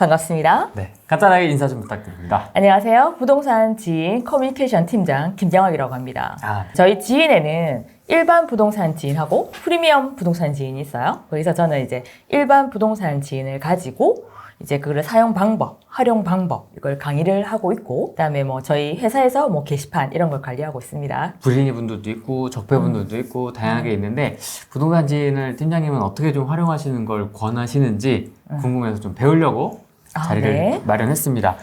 반갑습니다. 네, 간단하게 인사 좀 부탁드립니다. 안녕하세요. 부동산 지인 커뮤니케이션 팀장 김정학이라고 합니다. 저희 지인에는 일반 부동산 지인하고 프리미엄 부동산 지인이 있어요. 그래서 저는 이제 일반 부동산 지인을 가지고 이제 그걸 사용 방법, 활용 방법 이걸 강의를 하고 있고, 그다음에 뭐 저희 회사에서 뭐 게시판 이런 걸 관리하고 있습니다. 불린이 분들도 있고 적폐분들도 있고 다양하게 있는데 부동산 지인을 팀장님은 어떻게 좀 활용하시는 걸 권하시는지 궁금해서 좀 배우려고 자리를 네. 마련했습니다.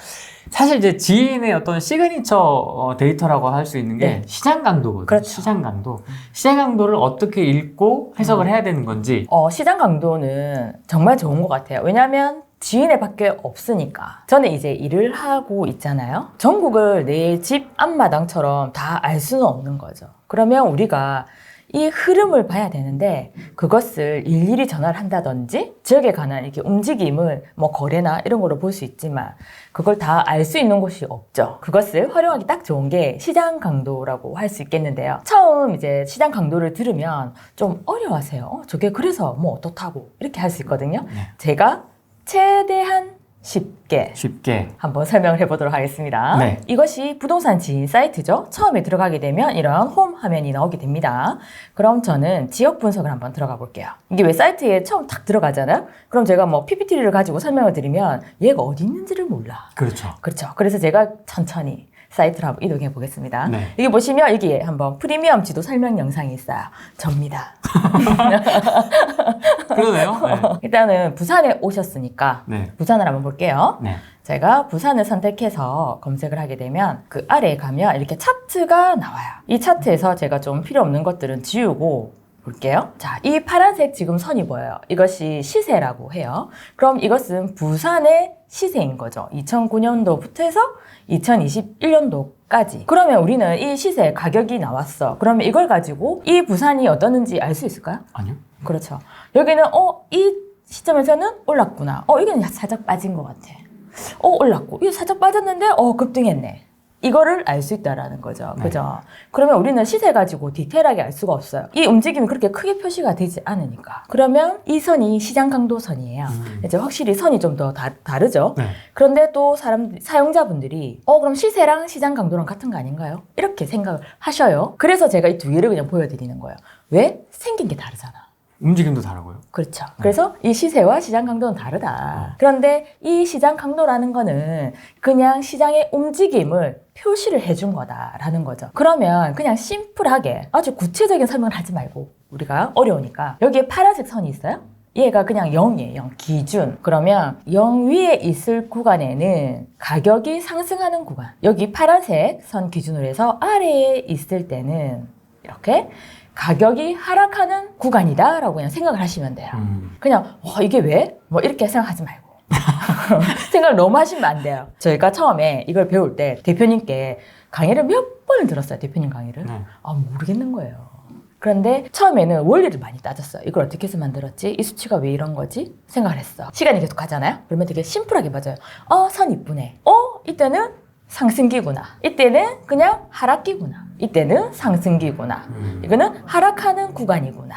사실 이제 지인의 어떤 시그니처 데이터라고 할 수 있는 게 네. 시장 강도거든요. 그렇죠. 시장 강도. 시장 강도를 어떻게 읽고 해석을 해야 되는 건지. 시장 강도는 정말 좋은 것 같아요. 왜냐하면 지인의 밖에 없으니까. 저는 이제 일을 하고 있잖아요. 전국을 내 집 앞마당처럼 다 알 수는 없는 거죠. 그러면 우리가 이 흐름을 봐야 되는데 그것을 일일이 전화를 한다든지 지역에 관한 이렇게 움직임을 뭐 거래나 이런 거로 볼 수 있지만 그걸 다 알 수 있는 곳이 없죠. 그것을 활용하기 딱 좋은 게 시장 강도라고 할 수 있겠는데요. 처음 이제 시장 강도를 들으면 좀 어려워하세요. 저게 그래서 뭐 어떻다고 이렇게 할 수 있거든요. 제가 최대한 쉽게 한번 설명을 해보도록 하겠습니다. 네. 이것이 부동산 지인 사이트죠. 처음에 들어가게 되면 이런 홈 화면이 나오게 됩니다. 그럼 저는 지역 분석을 한번 들어가 볼게요. 이게 왜 사이트에 처음 탁 들어가잖아요. 그럼 제가 뭐 PPT를 가지고 설명을 드리면 얘가 어디 있는지를 몰라. 그렇죠. 그래서 제가 천천히 사이트로 한번 이동해 보겠습니다. 네. 여기 보시면 여기에 한번 프리미엄 지도 설명 영상이 있어요. 접니다. 그러네요. 네. 일단은 부산에 오셨으니까 네. 부산을 한번 볼게요. 네. 제가 부산을 선택해서 검색을 하게 되면 그 아래에 가면 이렇게 차트가 나와요. 이 차트에서 제가 좀 필요 없는 것들은 지우고 볼게요. 자, 이 파란색 지금 선이 보여요. 이것이 시세라고 해요. 그럼 이것은 부산의 시세인 거죠. 2009년도부터 해서 2021년도까지. 그러면 우리는 이 시세 가격이 나왔어. 그러면 이걸 가지고 이 부산이 어떠는지 알 수 있을까요? 아니요. 그렇죠. 여기는 이 시점에서는 올랐구나. 이거는 살짝 빠진 것 같아. 올랐고. 이거 살짝 빠졌는데 급등했네. 이거를 알 수 있다라는 거죠. 네. 그죠? 그러면 우리는 시세 가지고 디테일하게 알 수가 없어요. 이 움직임이 그렇게 크게 표시가 되지 않으니까. 그러면 이 선이 시장 강도 선이에요. 이제 확실히 선이 좀 더 다르죠? 네. 그런데 또 사용자분들이 그럼 시세랑 시장 강도랑 같은 거 아닌가요? 이렇게 생각을 하셔요. 그래서 제가 이 두 개를 그냥 보여드리는 거예요. 왜? 생긴 게 다르잖아. 움직임도 다르고요. 그렇죠. 그래서 이 시세와 시장 강도는 다르다. 그런데 이 시장 강도라는 거는 그냥 시장의 움직임을 표시를 해준 거다라는 거죠. 그러면 그냥 심플하게 아주 구체적인 설명을 하지 말고 우리가 어려우니까 여기에 파란색 선이 있어요? 얘가 그냥 0이에요. 0. 기준. 그러면 0 위에 있을 구간에는 가격이 상승하는 구간. 여기 파란색 선 기준으로 해서 아래에 있을 때는 이렇게 가격이 하락하는 구간이다 라고 그냥 생각을 하시면 돼요. 그냥 이게 왜? 뭐 이렇게 생각하지 말고 생각을 너무 하시면 안 돼요. 저희가 처음에 이걸 배울 때 대표님께 강의를 몇 번을 들었어요. 대표님 강의를. 모르겠는 거예요. 그런데 처음에는 원리를 많이 따졌어요. 이걸 어떻게 해서 만들었지? 이 수치가 왜 이런 거지? 생각을 했어. 시간이 계속 가잖아요. 그러면 되게 심플하게 맞아요. 선 이쁘네. 이때는 상승기구나. 이때는 그냥 하락기구나. 이때는 상승기구나. 이거는 하락하는 구간이구나.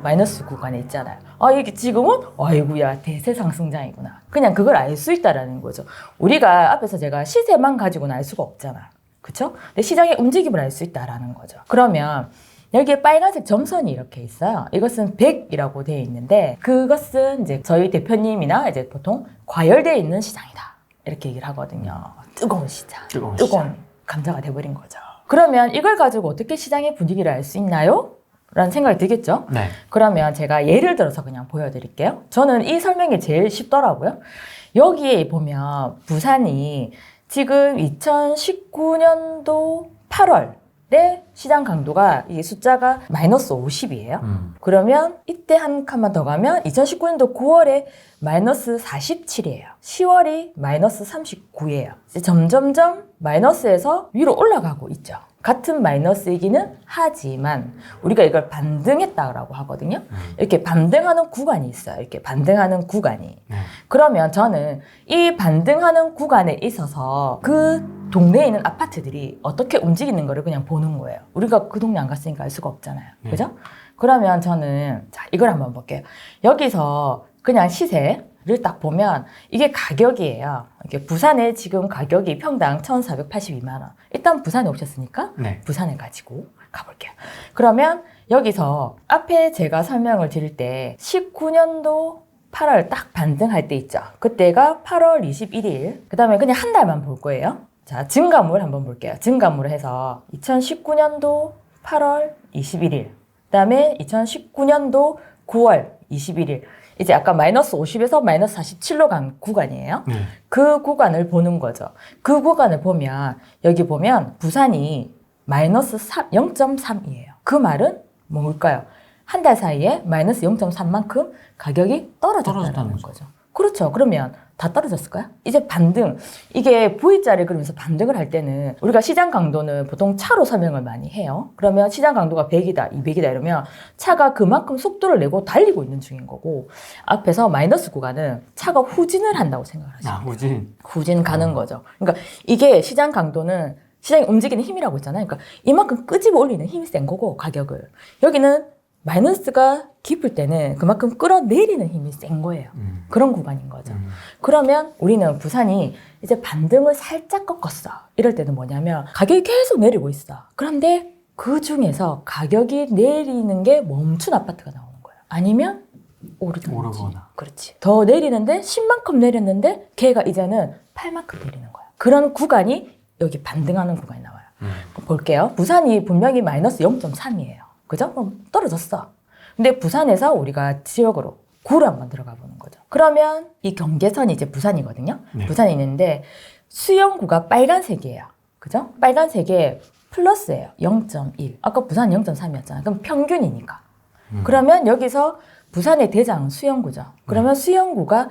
마이너스 구간에 있잖아요. 이게 지금은 아이고야 대세 상승장이구나. 그냥 그걸 알 수 있다라는 거죠. 우리가 앞에서 제가 시세만 가지고는 알 수가 없잖아. 그렇죠? 근데 시장의 움직임을 알 수 있다라는 거죠. 그러면 여기에 빨간색 점선이 이렇게 있어요. 이것은 100이라고 되어 있는데 그것은 이제 저희 대표님이나 이제 보통 과열되어 있는 시장이다. 이렇게 얘기를 하거든요. 뜨거운 시장. 뜨거운 감자가 돼버린 거죠. 그러면 이걸 가지고 어떻게 시장의 분위기를 알 수 있나요? 라는 생각이 들겠죠? 네. 그러면 제가 예를 들어서 그냥 보여드릴게요. 저는 이 설명이 제일 쉽더라고요. 여기에 보면 부산이 지금 2019년도 8월에 시장 강도가 이 숫자가 마이너스 50이에요. 그러면 이때 한 칸만 더 가면 2019년도 9월에 마이너스 47이에요. 10월이 마이너스 39예요. 점점점 마이너스에서 위로 올라가고 있죠. 같은 마이너스이기는 하지만 우리가 이걸 반등했다고 하거든요. 이렇게 반등하는 구간이 있어요. 이렇게 반등하는 구간이. 그러면 저는 이 반등하는 구간에 있어서 그 동네에 있는 아파트들이 어떻게 움직이는 거를 그냥 보는 거예요. 우리가 그 동네 안 갔으니까 알 수가 없잖아요. 그죠? 그러면 저는 자 이걸 한번 볼게요. 여기서 그냥 시세 를 딱 보면 이게 가격이에요. 이게 부산에 지금 가격이 평당 1,482만 원. 일단 부산에 오셨으니까 네. 부산에 가지고 가볼게요. 그러면 여기서 앞에 제가 설명을 드릴 때 19년도 8월 딱 반등할 때 있죠. 그때가 8월 21일. 그 다음에 그냥 한 달만 볼 거예요. 자, 증가물 한번 볼게요. 증가물을 해서 2019년도 8월 21일. 그 다음에 2019년도 9월 21일. 이제 아까 마이너스 50에서 마이너스 47로 간 구간이에요. 네. 그 구간을 보는 거죠. 그 구간을 보면 여기 보면 부산이 마이너스 0.3이에요. 그 말은 뭘까요? 한 달 사이에 마이너스 0.3만큼 가격이 떨어졌다는 거죠. 그렇죠. 그러면 다 떨어졌을까요? 이제 반등. 이게 V자를 그리면서 반등을 할 때는 우리가 시장 강도는 보통 차로 설명을 많이 해요. 그러면 시장 강도가 100이다, 200이다 이러면 차가 그만큼 속도를 내고 달리고 있는 중인 거고 앞에서 마이너스 구간은 차가 후진을 한다고 생각을 하시면 돼요. 후진. 후진 가는 거죠. 그러니까 이게 시장 강도는 시장이 움직이는 힘이라고 있잖아요. 그러니까 이만큼 끄집어 올리는 힘이 센 거고 가격을. 여기는 마이너스가 깊을 때는 그만큼 끌어내리는 힘이 센 거예요. 그런 구간인 거죠. 그러면 우리는 부산이 이제 반등을 살짝 꺾었어. 이럴 때는 뭐냐면 가격이 계속 내리고 있어. 그런데 그 중에서 가격이 내리는 게 멈춘 아파트가 나오는 거예요. 아니면 오르거나. 그렇지. 더 내리는데 10만큼 내렸는데 걔가 이제는 8만큼 내리는 거야. 그런 구간이 여기 반등하는 구간이 나와요. 볼게요. 부산이 분명히 마이너스 0.3이에요. 그죠? 그럼 떨어졌어. 근데 부산에서 우리가 지역으로 구를 한번 들어가 보는 거죠. 그러면 이 경계선이 이제 부산이거든요. 네. 부산에 있는데 수영구가 빨간색이에요. 그죠? 빨간색에 플러스예요. 0.1. 아까 부산 0.3이었잖아요. 그럼 평균이니까. 그러면 여기서 부산의 대장 수영구죠. 그러면 수영구가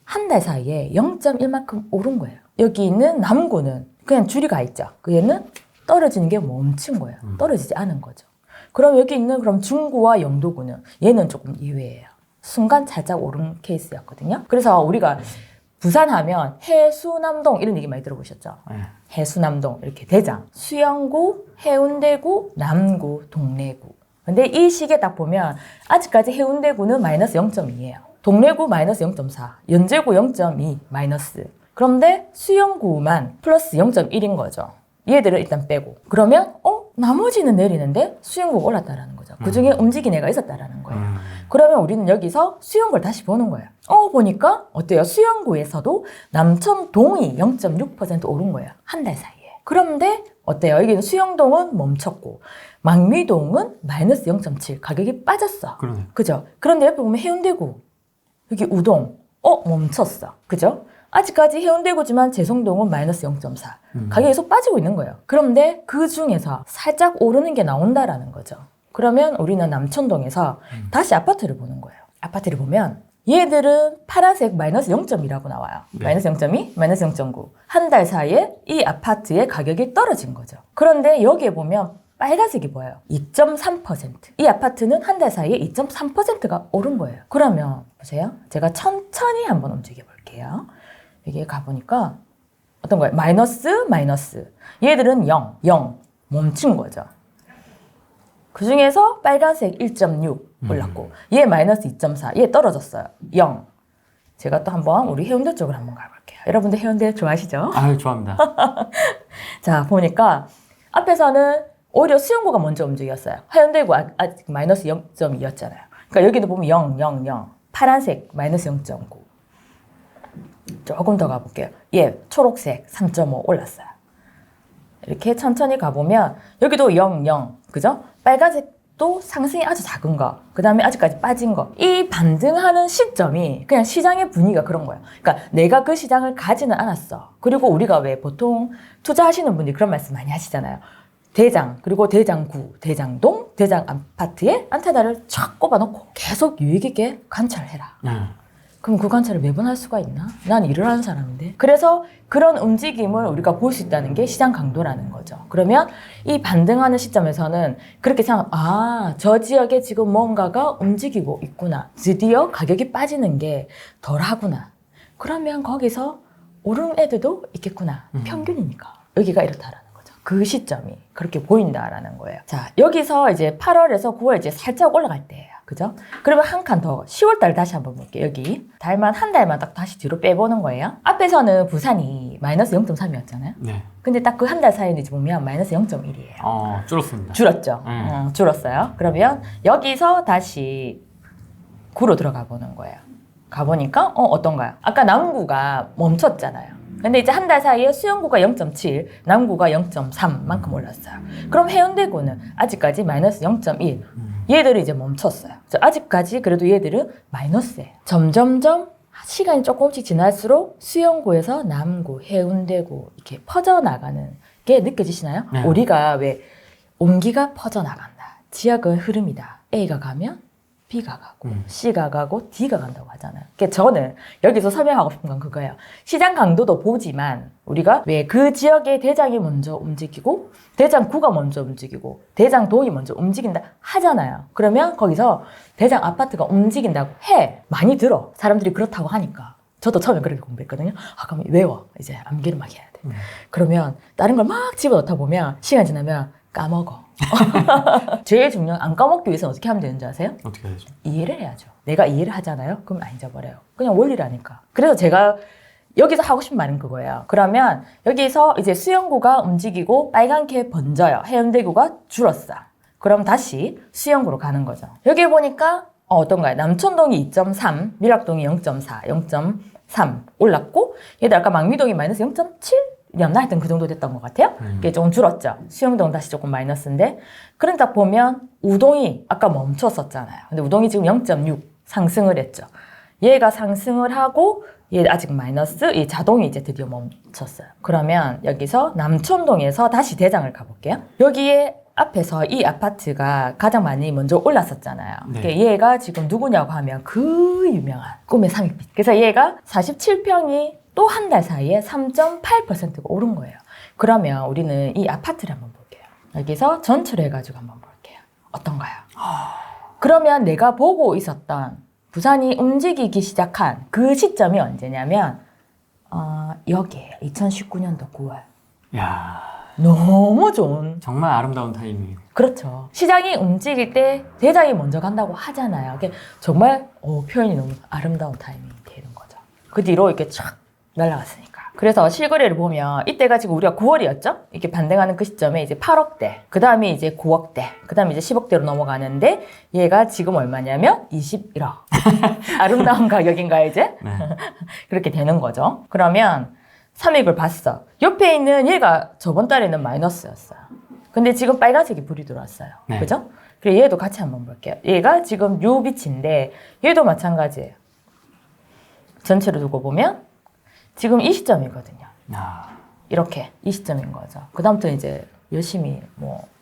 한 달 사이에 0.1만큼 오른 거예요. 여기 있는 남구는 그냥 줄이 가 있죠. 그 얘는 떨어지는 게 멈춘 거예요. 떨어지지 않은 거죠. 그럼 여기 있는 그럼 중구와 영도구는 얘는 조금 이외예요. 순간 살짝 오른 케이스였거든요. 그래서 우리가 부산 하면 해수남동 이런 얘기 많이 들어보셨죠? 네. 해수남동 이렇게 대장, 수영구, 해운대구, 남구, 동래구. 근데 이 시기에 딱 보면 아직까지 해운대구는 마이너스 0.2예요. 동래구 마이너스 0.4, 연제구 0.2 마이너스. 그런데 수영구만 플러스 0.1인 거죠. 얘들을 일단 빼고. 그러면 나머지는 내리는데 수영구가 올랐다라는 거죠. 그중에 움직인 애가 있었다라는 거예요. 그러면 우리는 여기서 수영구를 다시 보는 거예요. 보니까 어때요? 수영구에서도 남천동이 0.6% 오른 거예요. 한 달 사이에. 그런데 어때요? 여기는 수영동은 멈췄고 망미동은 마이너스 0.7 가격이 빠졌어. 그러네. 그죠? 그런데 옆에 보면 해운대구, 여기 우동, 멈췄어. 그죠? 아직까지 해운대구지만 제송동은 마이너스 0.4. 가격이 계속 빠지고 있는 거예요. 그런데 그 중에서 살짝 오르는 게 나온다라는 거죠. 그러면 우리는 남천동에서 다시 아파트를 보는 거예요. 아파트를 보면 얘들은 파란색 마이너스 0.2라고 나와요. 네. 마이너스 0.2, 마이너스 0.9. 한 달 사이에 이 아파트의 가격이 떨어진 거죠. 그런데 여기에 보면 빨간색이 보여요. 2.3%. 이 아파트는 한 달 사이에 2.3%가 오른 거예요. 그러면 보세요. 제가 천천히 한번 움직여 볼게요. 여기에 가보니까 어떤 거예요? 마이너스. 얘들은 0 멈춘 거죠. 그 중에서 빨간색 1.6 올랐고 얘 마이너스 2.4, 얘 떨어졌어요. 0. 제가 또 한번 우리 해운대 쪽으로 한번 가볼게요. 여러분들 해운대 좋아하시죠? 아유, 좋아합니다. 자, 보니까 앞에서는 오히려 수영구가 먼저 움직였어요. 해운대구 아직 마이너스 0.2였잖아요. 그러니까 여기도 보면 0. 파란색 마이너스 0.9. 조금 더 가볼게요. 예, 초록색 3.5 올랐어요. 이렇게 천천히 가보면 여기도 0. 그죠? 빨간색도 상승이 아주 작은 거. 그 다음에 아직까지 빠진 거. 이 반등하는 시점이 그냥 시장의 분위기가 그런 거예요. 그러니까 내가 그 시장을 가지는 않았어. 그리고 우리가 왜 보통 투자하시는 분들이 그런 말씀 많이 하시잖아요. 대장, 그리고 대장구, 대장동, 대장 아파트에 안테나를 촥 꼽아놓고 계속 유익 있게 관찰해라. 그럼 그 관찰을 매번 할 수가 있나? 난 일을 하는 사람인데. 그래서 그런 움직임을 우리가 볼 수 있다는 게 시장 강도라는 거죠. 그러면 이 반등하는 시점에서는 그렇게 저 지역에 지금 뭔가가 움직이고 있구나. 드디어 가격이 빠지는 게 덜하구나. 그러면 거기서 오른 애들도 있겠구나. 평균이니까. 여기가 이렇다라는 거죠. 그 시점이 그렇게 보인다라는 거예요. 자, 여기서 이제 8월에서 9월 이제 살짝 올라갈 때예요. 그죠? 그러면 한 칸 더 10월 달 다시 한번 볼게요. 여기 달만 한 달만 딱 다시 뒤로 빼보는 거예요. 앞에서는 부산이 마이너스 0.3이었잖아요. 네. 근데 딱 그 한 달 사이에 이제 보면 마이너스 0.1이에요. 줄었습니다. 줄었죠. 줄었어요. 그러면 여기서 다시 구로 들어가 보는 거예요. 가보니까 어떤가요? 아까 남구가 멈췄잖아요. 근데 이제 한 달 사이에 수영구가 0.7, 남구가 0.3만큼 올랐어요. 그럼 해운대구는 아직까지 마이너스 0.1. 얘들이 이제 멈췄어요. 그래서 아직까지 그래도 얘들은 마이너스예요. 점점점 시간이 조금씩 지날수록 수영구에서 남구, 해운대구 이렇게 퍼져나가는 게 느껴지시나요? 네. 우리가 왜 온기가 퍼져나간다. 지역은 흐름이다. A가 가면 B가 가고 C가 가고 D가 간다고 하잖아요. 그러니까 저는 여기서 설명하고 싶은 건 그거예요. 시장 강도도 보지만 우리가 왜 그 지역의 대장이 먼저 움직이고 대장구가 먼저 움직이고 대장동이 먼저 움직인다 하잖아요. 그러면 거기서 대장 아파트가 움직인다고 해. 많이 들어. 사람들이 그렇다고 하니까. 저도 처음에 그렇게 공부했거든요. 그럼 외워. 이제 암기를 막 해야 돼. 그러면 다른 걸 막 집어넣다 보면 시간 지나면 까먹어. 제일 중요한 안 까먹기 위해서는 어떻게 하면 되는지 아세요? 어떻게 해야죠? 이해를 해야죠. 내가 이해를 하잖아요. 그럼 안 잊어버려요. 그냥 원리라니까. 그래서 제가 여기서 하고 싶은 말은 그거예요. 그러면 여기서 이제 수영구가 움직이고 빨갛게 번져요. 해운대구가 줄었어. 그럼 다시 수영구로 가는 거죠. 여기 보니까 어떤가요? 남촌동이 2.3, 밀락동이 0.4, 0.3 올랐고 얘들 아까 망미동이 마이너스 0.7? 나 하여튼 그 정도 됐던 것 같아요. 그게 조금 줄었죠. 수영동 다시 조금 마이너스인데 그런 딱 보면 우동이 아까 멈췄었잖아요. 근데 우동이 지금 0.6 상승을 했죠. 얘가 상승을 하고 얘 아직 마이너스, 이 자동이 이제 드디어 멈췄어요. 그러면 여기서 남촌동에서 다시 대장을 가볼게요. 여기에 앞에서 이 아파트가 가장 많이 먼저 올랐었잖아요. 네. 그러니까 얘가 지금 누구냐고 하면 그 유명한 꿈의 상익빛. 그래서 얘가 47평이 또 한 달 사이에 3.8%가 오른 거예요. 그러면 우리는 이 아파트를 한번 볼게요. 여기서 전체를 해가지고 한번 볼게요. 어떤가요? 그러면 내가 보고 있었던 부산이 움직이기 시작한 그 시점이 언제냐면 여기에요. 2019년도 9월. 야, 너무 좋은. 정말 아름다운 타이밍. 그렇죠. 시장이 움직일 때 대장이 먼저 간다고 하잖아요. 그게 정말 표현이 너무 아름다운 타이밍이 되는 거죠. 그 뒤로 이렇게 촥 날아갔으니까. 그래서 실거래를 보면 이때가 지금 우리가 9월이었죠? 이렇게 반등하는 그 시점에 이제 8억대, 그 다음에 이제 9억대, 그 다음에 이제 10억대로 넘어가는데 얘가 지금 얼마냐면 21억. 아름다운 가격인가요, 이제? 네. 그렇게 되는 거죠. 그러면 삼익을 봤어. 옆에 있는 얘가 저번 달에는 마이너스였어요. 근데 지금 빨간색이 불이 들어왔어요. 네. 그죠? 그리고 얘도 같이 한번 볼게요. 얘가 지금 요빛인데 얘도 마찬가지예요. 전체로 두고 보면 지금 이 시점이거든요. 이렇게 이 시점인 거죠. 그 다음부터 이제 열심히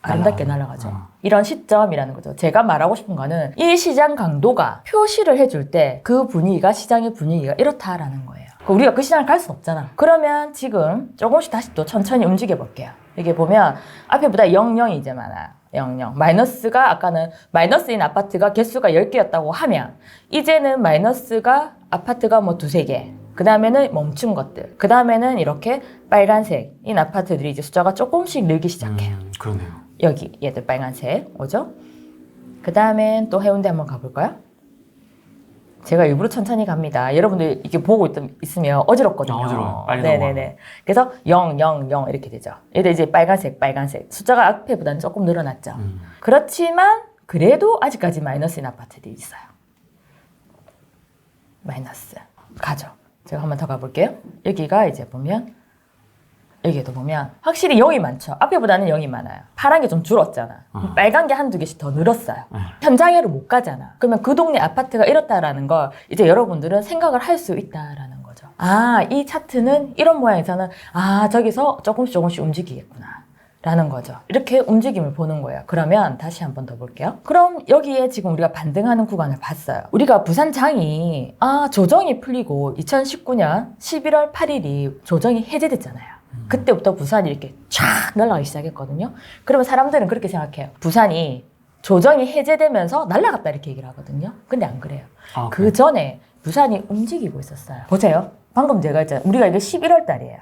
아름답게 날아가죠. 이런 시점이라는 거죠. 제가 말하고 싶은 거는 이 시장 강도가 표시를 해줄 때 그 분위기가 시장의 분위기가 이렇다라는 거예요. 우리가 그 시장을 갈 수는 없잖아. 그러면 지금 조금씩 다시 또 천천히 움직여 볼게요. 여기 보면 앞에보다 00이 이제 많아요. 00. 마이너스가 아까는 마이너스인 아파트가 개수가 10개였다고 하면 이제는 마이너스가 아파트가 두세 개. 그 다음에는 멈춘 것들. 그 다음에는 이렇게 빨간색인 아파트들이 이제 숫자가 조금씩 늘기 시작해요. 그러네요. 여기 얘들 빨간색 오죠? 그 다음엔 또 해운대 한번 가볼까요? 제가 일부러 천천히 갑니다. 여러분들 이렇게 보고 있으면 어지럽거든요. 어지러워요. 빨리 네네네. 그래서 0, 0, 0 이렇게 되죠. 얘들 이제 빨간색. 숫자가 앞에보다는 조금 늘어났죠. 그렇지만 그래도 아직까지 마이너스인 아파트들이 있어요. 마이너스. 가죠. 제가 한 번 더 가볼게요. 여기가 이제 보면 여기에도 보면 확실히 0이 많죠. 앞에보다는 0이 많아요. 파란 게 좀 줄었잖아. 빨간 게 한두 개씩 더 늘었어요. 현장에를 못 가잖아. 그러면 그 동네 아파트가 이렇다라는 걸 이제 여러분들은 생각을 할 수 있다라는 거죠. 이 차트는 이런 모양에서는 저기서 조금씩 움직이겠구나 라는 거죠. 이렇게 움직임을 보는 거예요. 그러면 다시 한 번 더 볼게요. 그럼 여기에 지금 우리가 반등하는 구간을 봤어요. 우리가 부산장이 조정이 풀리고 2019년 11월 8일이 조정이 해제됐잖아요. 그때부터 부산이 이렇게 쫙 날아가기 시작했거든요. 그러면 사람들은 그렇게 생각해요. 부산이 조정이 해제되면서 날아갔다 이렇게 얘기를 하거든요. 근데 안 그래요. 그 전에 부산이 움직이고 있었어요. 보세요. 방금 제가 했잖아요. 우리가 이게 11월 달이에요.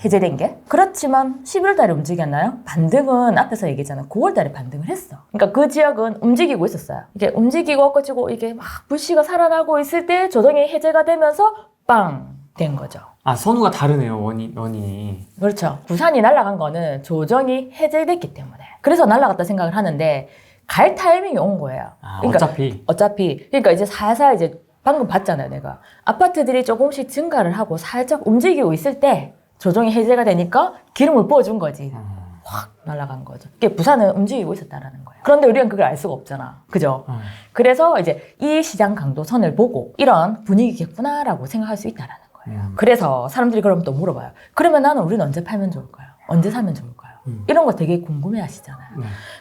해제된 게. 그렇지만 11월 달에 움직였나요? 반등은 앞에서 얘기했잖아. 9월 달에 반등을 했어. 그러니까 그 지역은 움직이고 있었어요. 이게 움직이고 꺼지고 이게 막 불씨가 살아나고 있을 때 조정이 해제가 되면서 빵! 된 거죠. 아, 선우가 다르네요, 원인이. 그렇죠. 부산이 날아간 거는 조정이 해제됐기 때문에. 그래서 날아갔다 생각을 하는데 갈 타이밍이 온 거예요. 아, 그러니까 어차피. 그러니까 이제 살살 이제 방금 봤잖아요, 내가. 아파트들이 조금씩 증가를 하고 살짝 움직이고 있을 때 조정이 해제가 되니까 기름을 부어준 거지. 확 날아간 거죠. 이게 부산은 움직이고 있었다라는 거예요. 그런데 우리는 그걸 알 수가 없잖아. 그죠? 그래서 이제 이 시장 강도선을 보고 이런 분위기겠구나라고 생각할 수 있다라는 거예요. 그래서 사람들이 그러면 또 물어봐요. 그러면 우리는 언제 팔면 좋을까요? 언제 사면 좋을까요? 이런 거 되게 궁금해 하시잖아요.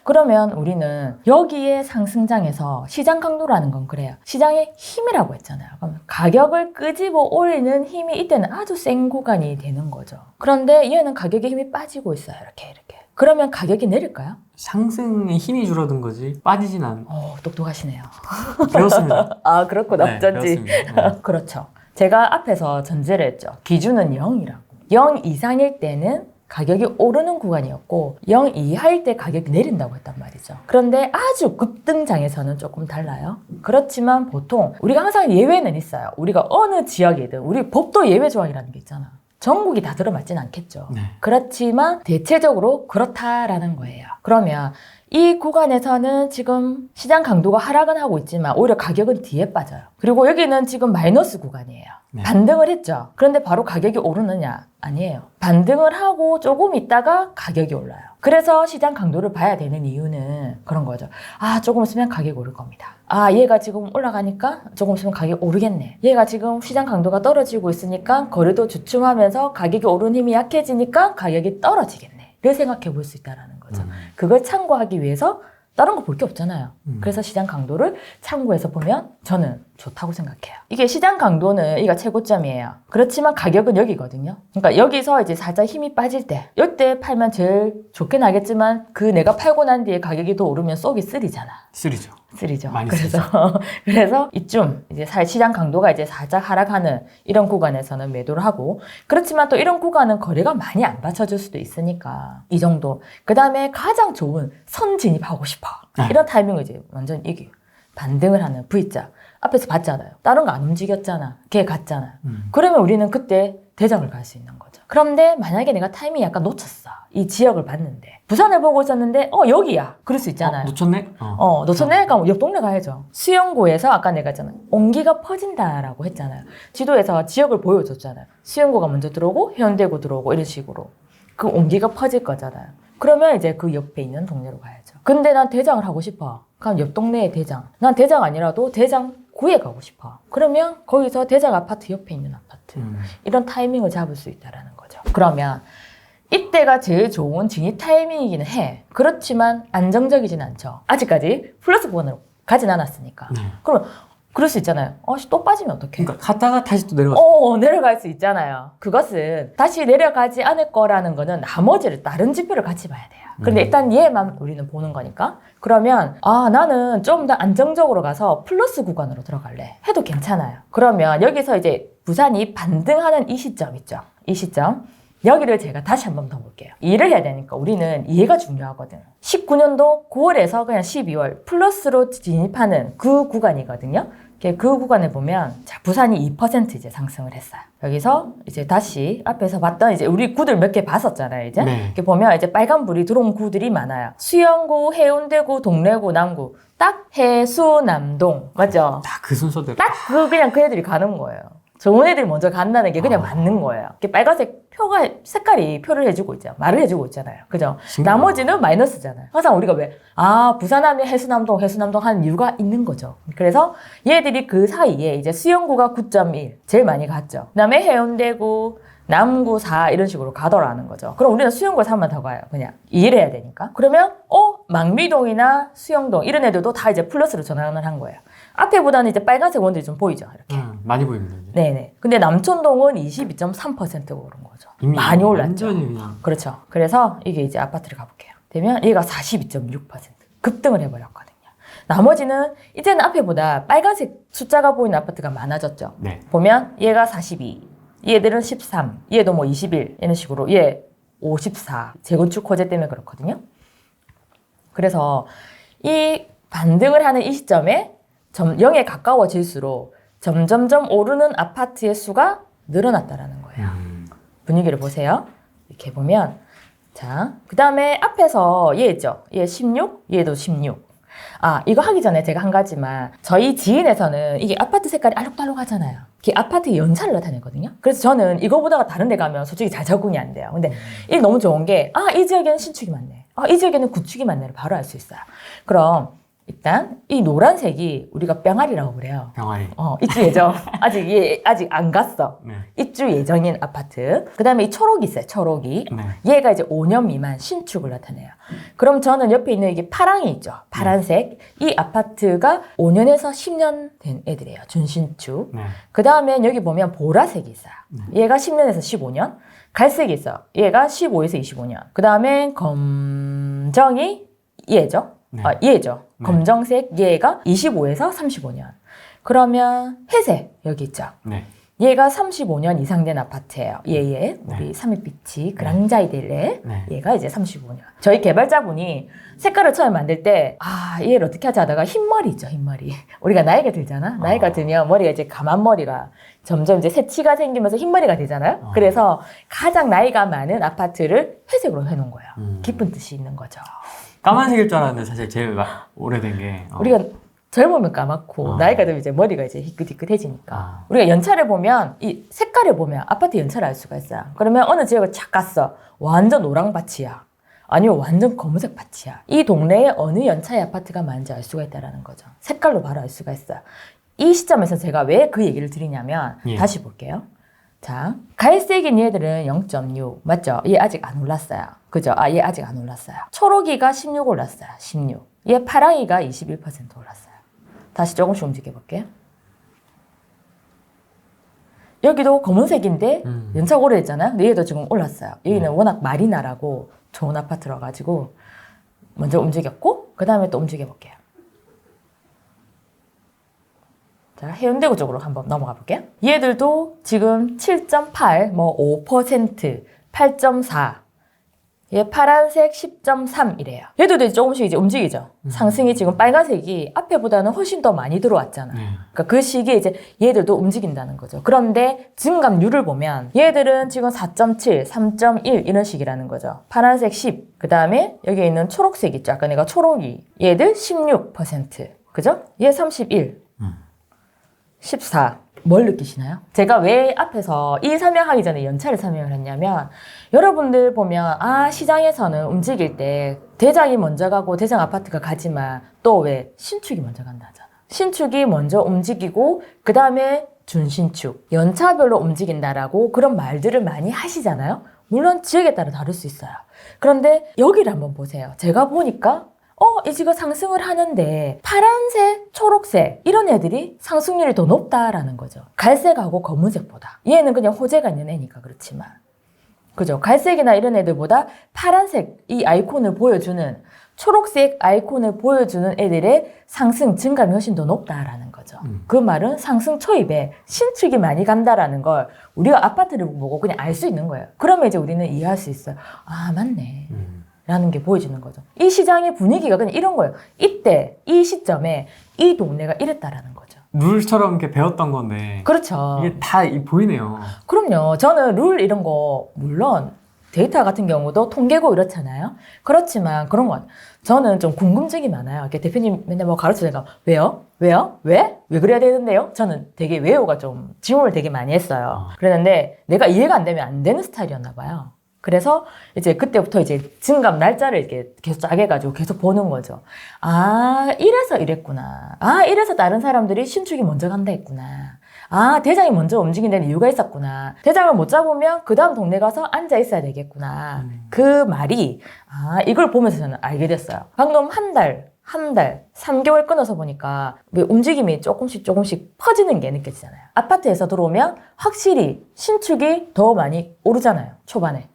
그러면 우리는 여기에 상승장에서 시장 강도라는 건 그래요. 시장의 힘이라고 했잖아요. 그럼 가격을 끄집어 올리는 힘이 이때는 아주 센 구간이 되는 거죠. 그런데 얘는 가격의 힘이 빠지고 있어요. 이렇게. 그러면 가격이 내릴까요? 상승에 힘이 줄어든 거지 빠지진 않. 똑똑하시네요. 배웠습니다. 아, 그렇구나. 네, 어쩐지. 배웠습니다. 네. 그렇죠. 제가 앞에서 전제를 했죠. 기준은 0이라고. 0 이상일 때는 가격이 오르는 구간이었고 0 이하일 때 가격이 내린다고 했단 말이죠. 그런데 아주 급등장에서는 조금 달라요. 그렇지만 보통 우리가 항상 예외는 있어요. 우리가 어느 지역이든 우리 법도 예외 조항이라는 게 있잖아. 전국이 다 들어맞진 않겠죠. 네. 그렇지만 대체적으로 그렇다라는 거예요. 그러면 이 구간에서는 지금 시장 강도가 하락은 하고 있지만 오히려 가격은 뒤에 빠져요. 그리고 여기는 지금 마이너스 구간이에요. 네. 반등을 했죠. 그런데 바로 가격이 오르느냐? 아니에요. 반등을 하고 조금 있다가 가격이 올라요. 그래서 시장 강도를 봐야 되는 이유는 그런 거죠. 아, 조금 있으면 가격이 오를 겁니다. 아, 얘가 지금 올라가니까 조금 있으면 가격이 오르겠네. 얘가 지금 시장 강도가 떨어지고 있으니까 거래도 주춤하면서 가격이 오르는 힘이 약해지니까 가격이 떨어지겠네. 를 생각해 볼 수 있다는 거죠. 그걸 참고하기 위해서 다른 거 볼 게 없잖아요. 그래서 시장 강도를 참고해서 보면 저는 좋다고 생각해요. 이게 시장 강도는 이가 최고점이에요. 그렇지만 가격은 여기거든요. 그러니까 여기서 이제 살짝 힘이 빠질 때, 이때 팔면 제일 좋게 나겠지만 그 내가 팔고 난 뒤에 가격이 더 오르면 쏙이 쓰리잖아. 쓰리죠. 많이 그래서 이쯤 이제 시장 강도가 이제 살짝 하락하는 이런 구간에서는 매도를 하고, 그렇지만 또 이런 구간은 거래가 많이 안 받쳐줄 수도 있으니까 이 정도. 그 다음에 가장 좋은 선 진입하고 싶어. 이런 타이밍을 이제 완전 이게 반등을 하는 V자. 앞에서 봤잖아요. 다른 거 안 움직였잖아. 걔 갔잖아. 그러면 우리는 그때 대장을 갈 수 있는 거죠. 그런데 만약에 내가 타이밍 약간 놓쳤어. 이 지역을 봤는데 부산을 보고 있었는데 여기야. 그럴 수 있잖아요. 놓쳤네? 놓쳤네? 그럼 옆 동네 가야죠. 수영구에서 아까 내가 했잖아요. 온기가 퍼진다라고 했잖아요. 지도에서 지역을 보여줬잖아요. 수영구가 먼저 들어오고 해운대구 들어오고 이런 식으로. 그 온기가 퍼질 거잖아요. 그러면 이제 그 옆에 있는 동네로 가야죠. 근데 난 대장을 하고 싶어. 그럼 옆 동네에 대장. 난 대장 아니라도 대장 구에 가고 싶어. 그러면 거기서 대장 아파트 옆에 있는 아파트. 이런 타이밍을 잡을 수 있다는 거죠. 그러면 이때가 제일 좋은 진입 타이밍이기는 해. 그렇지만 안정적이진 않죠. 아직까지 플러스 구간으로 가진 않았으니까. 그럼 그럴 수 있잖아요. 또 빠지면 어떡해? 그러니까 갔다가 다시 또 내려가. 내려갈 수 있잖아요. 그것은 다시 내려가지 않을 거라는 거는 나머지를 다른 지표를 같이 봐야 돼요. 그런데 일단 얘만 우리는 보는 거니까. 그러면 나는 좀 더 안정적으로 가서 플러스 구간으로 들어갈래 해도 괜찮아요. 그러면 여기서 이제 부산이 반등하는 이 시점 있죠. 이 시점. 여기를 제가 다시 한 번 더 볼게요. 일을 해야 되니까 우리는 이해가 중요하거든. 19년도 9월에서 그냥 12월 플러스로 진입하는 그 구간이거든요. 그 구간에 보면 자, 부산이 2% 이제 상승을 했어요. 여기서 이제 다시 앞에서 봤던 이제 우리 구들 몇 개 봤었잖아요. 이제 네. 이렇게 보면 이제 빨간불이 들어온 구들이 많아요. 수영구, 해운대구, 동래구, 남구, 딱 해수, 남동 맞죠? 다 그 순서대로. 딱 그냥 그 애들이 가는 거예요. 좋은 애들이 먼저 간다는 게 그냥 맞는 거예요. 이렇게 빨간색 표가 색깔이 표를 해주고 있잖아요. 말을 해주고 있잖아요. 그죠? 신기하다. 나머지는 마이너스잖아요. 항상 우리가 왜 부산하면 해수남동 하는 이유가 있는 거죠. 그래서 얘들이 그 사이에 이제 수영구가 9.1 제일 많이 갔죠. 그다음에 해운대구, 남구 4 이런 식으로 가더라는 거죠. 그럼 우리는 수영구에 3만 더 가요. 그냥 이해를 해야 되니까. 그러면 망미동이나 수영동 이런 애들도 다 이제 플러스로 전환을 한 거예요. 앞에보다는 이제 빨간색 원들이 좀 보이죠. 이렇게. 많이 보입니다. 이제. 네네. 근데 남촌동은 22.3%가 오른 거죠. 이미 많이 올랐죠. 완전히 그냥. 그렇죠. 그래서 이게 이제 아파트를 가볼게요. 되면 얘가 42.6% 급등을 해버렸거든요. 나머지는 이제는 앞에보다 빨간색 숫자가 보이는 아파트가 많아졌죠. 네. 보면 얘가 42, 얘들은 13, 얘도 뭐 21 이런 식으로 얘 54 재건축 호재 때문에 그렇거든요. 그래서 이 반등을 하는 이 시점에 0에 가까워질수록 점점점 오르는 아파트의 수가 늘어났다라는 거예요. 분위기를 보세요. 이렇게 보면 자, 그 다음에 앞에서 얘 있죠? 얘 16, 얘도 16. 아, 이거 하기 전에 제가 한 가지만 저희 지인에서는 이게 아파트 색깔이 알록달록하잖아요. 이게 아파트 연차를 나타내거든요. 그래서 저는 이거 보다가 다른 데 가면 솔직히 잘 적응이 안 돼요. 근데 이게 너무 좋은 게 이 지역에는 신축이 많네. 이 지역에는 구축이 많네를 바로 알 수 있어요. 그럼 일단 이 노란색이 우리가 뿅아리라고 그래요. 병아리. 입주 예정. 아직 안 갔어. 네. 입주 예정인 아파트. 그 다음에 이 초록이 있어요. 초록이. 네. 얘가 이제 5년 미만 신축을 나타내요. 그럼 저는 옆에 있는 이게 파랑이 있죠. 파란색. 이 아파트가 5년에서 10년 된 애들이에요. 준신축. 네. 그 다음에 여기 보면 보라색이 있어요. 얘가 10년에서 15년. 갈색이 있어요. 얘가 15에서 25년. 그 다음에 검정이 얘죠. 네. 얘죠. 네. 검정색 얘가 25에서 35년. 그러면 회색 여기 있죠. 네. 얘가 35년 이상 된 아파트예요. 얘 우리 삼익비치 그랑자이델레 네. 얘가 이제 35년. 저희 개발자분이 색깔을 처음 만들 때 얘를 어떻게 하지 하다가 흰머리 있죠. 흰머리. 우리가 나이가 들잖아. 나이가 들면 머리가 이제 까만 머리가 점점 이제 새치가 생기면서 흰머리가 되잖아요. 그래서 가장 나이가 많은 아파트를 회색으로 해놓은 거예요. 깊은 뜻이 있는 거죠. 까만색일 줄 알았는데 사실 제일 오래된 게 우리가 젊으면 까맣고 나이가 들면 이제 머리가 이제 희끗희끗해지니까 우리가 연차를 보면 이 색깔을 보면 아파트 연차를 알 수가 있어요. 그러면 어느 지역을 착 갔어. 완전 노랑밭이야. 아니면 완전 검은색 밭이야. 이 동네에 어느 연차의 아파트가 많은지 알 수가 있다는 거죠. 색깔로 바로 알 수가 있어요. 이 시점에서 제가 왜 그 얘기를 드리냐면 다시 볼게요. 자, 갈색인 얘들은 0.6 맞죠? 얘 아직 안 올랐어요. 그죠? 얘 아직 안 올랐어요. 초록이가 16 올랐어요. 16. 얘 파랑이가 21% 올랐어요. 다시 조금씩 움직여 볼게요. 여기도 검은색인데 연차가 오래됐잖아요. 근데 얘도 지금 올랐어요. 여기는 워낙 마리나라고 좋은 아파트라 가지고 먼저 움직였고 그 다음에 또 움직여 볼게요. 자, 해운대구 쪽으로 한번 넘어가 볼게요. 얘들도 지금 7.8, 5%, 8.4. 얘 파란색 10.3이래요. 얘들도 이제 조금씩 이제 움직이죠. 상승이 지금 빨간색이 앞에보다는 훨씬 더 많이 들어왔잖아. 그러니까 그 시기에 이제 얘들도 움직인다는 거죠. 그런데 증감률을 보면 얘들은 지금 4.7, 3.1 이런 식이라는 거죠. 파란색 10, 그 다음에 여기 있는 초록색 있죠. 아까 내가 초록이. 얘들 16%. 그죠? 얘 31. 14. 뭘 느끼시나요? 제가 왜 앞에서 이 설명하기 전에 연차를 설명을 했냐면 여러분들 보면 시장에서는 움직일 때 대장이 먼저 가고 대장 아파트가 가지만 또 왜 신축이 먼저 간다 하잖아. 신축이 먼저 움직이고 그 다음에 준신축, 연차별로 움직인다라고 그런 말들을 많이 하시잖아요. 물론 지역에 따라 다를 수 있어요. 그런데 여기를 한번 보세요. 제가 보니까 이 지금 상승을 하는데 파란색, 초록색 이런 애들이 상승률이 더 높다라는 거죠. 갈색하고 검은색보다. 얘는 그냥 호재가 있는 애니까 그렇지만. 그죠? 갈색이나 이런 애들보다 파란색 이 아이콘을 보여주는 초록색 아이콘을 보여주는 애들의 상승 증감이 훨씬 더 높다라는 거죠. 그 말은 상승 초입에 신축이 많이 간다라는 걸 우리가 아파트를 보고 그냥 알 수 있는 거예요. 그러면 이제 우리는 이해할 수 있어요. 맞네. 라는 게 보여지는 거죠. 이 시장의 분위기가 그냥 이런 거예요. 이때, 이 시점에 이 동네가 이랬다라는 거죠. 룰처럼 이렇게 배웠던 건데. 그렇죠. 이게 다 보이네요. 그럼요. 저는 룰 이런 거, 물론 데이터 같은 경우도 통계고 이렇잖아요. 그렇지만 그런 건 저는 좀 궁금증이 많아요. 이렇게 대표님 맨날 가르치니까 왜요? 왜요? 왜? 왜 그래야 되는데요? 저는 되게 왜요가 좀 질문을 되게 많이 했어요. 그랬는데 내가 이해가 안 되면 안 되는 스타일이었나 봐요. 그래서 이제 그때부터 이제 증감 날짜를 이렇게 계속 짜게가지고 계속 보는 거죠. 이래서 이랬구나. 이래서 다른 사람들이 신축이 먼저 간다 했구나. 대장이 먼저 움직인다는 이유가 있었구나. 대장을 못 잡으면 그 다음 동네 가서 앉아 있어야 되겠구나. 그 말이, 이걸 보면서 저는 알게 됐어요. 방금 한 달, 3개월 끊어서 보니까 움직임이 조금씩 퍼지는 게 느껴지잖아요. 아파트에서 들어오면 확실히 신축이 더 많이 오르잖아요. 초반에.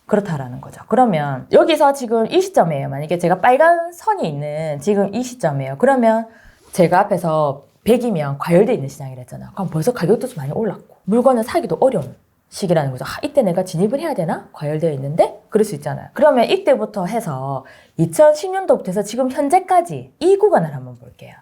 그렇다라는 거죠. 그러면 여기서 지금 이 시점이에요. 만약에 제가 빨간 선이 있는 지금 이 시점이에요. 그러면 제가 앞에서 100이면 과열돼 있는 시장이랬잖아요. 그럼 벌써 가격도 좀 많이 올랐고. 물건을 사기도 어려운 시기라는 거죠. 이때 내가 진입을 해야 되나? 과열되어 있는데? 그럴 수 있잖아요. 그러면 이때부터 해서 2010년도부터 해서 지금 현재까지 이 구간을 한번 볼게요.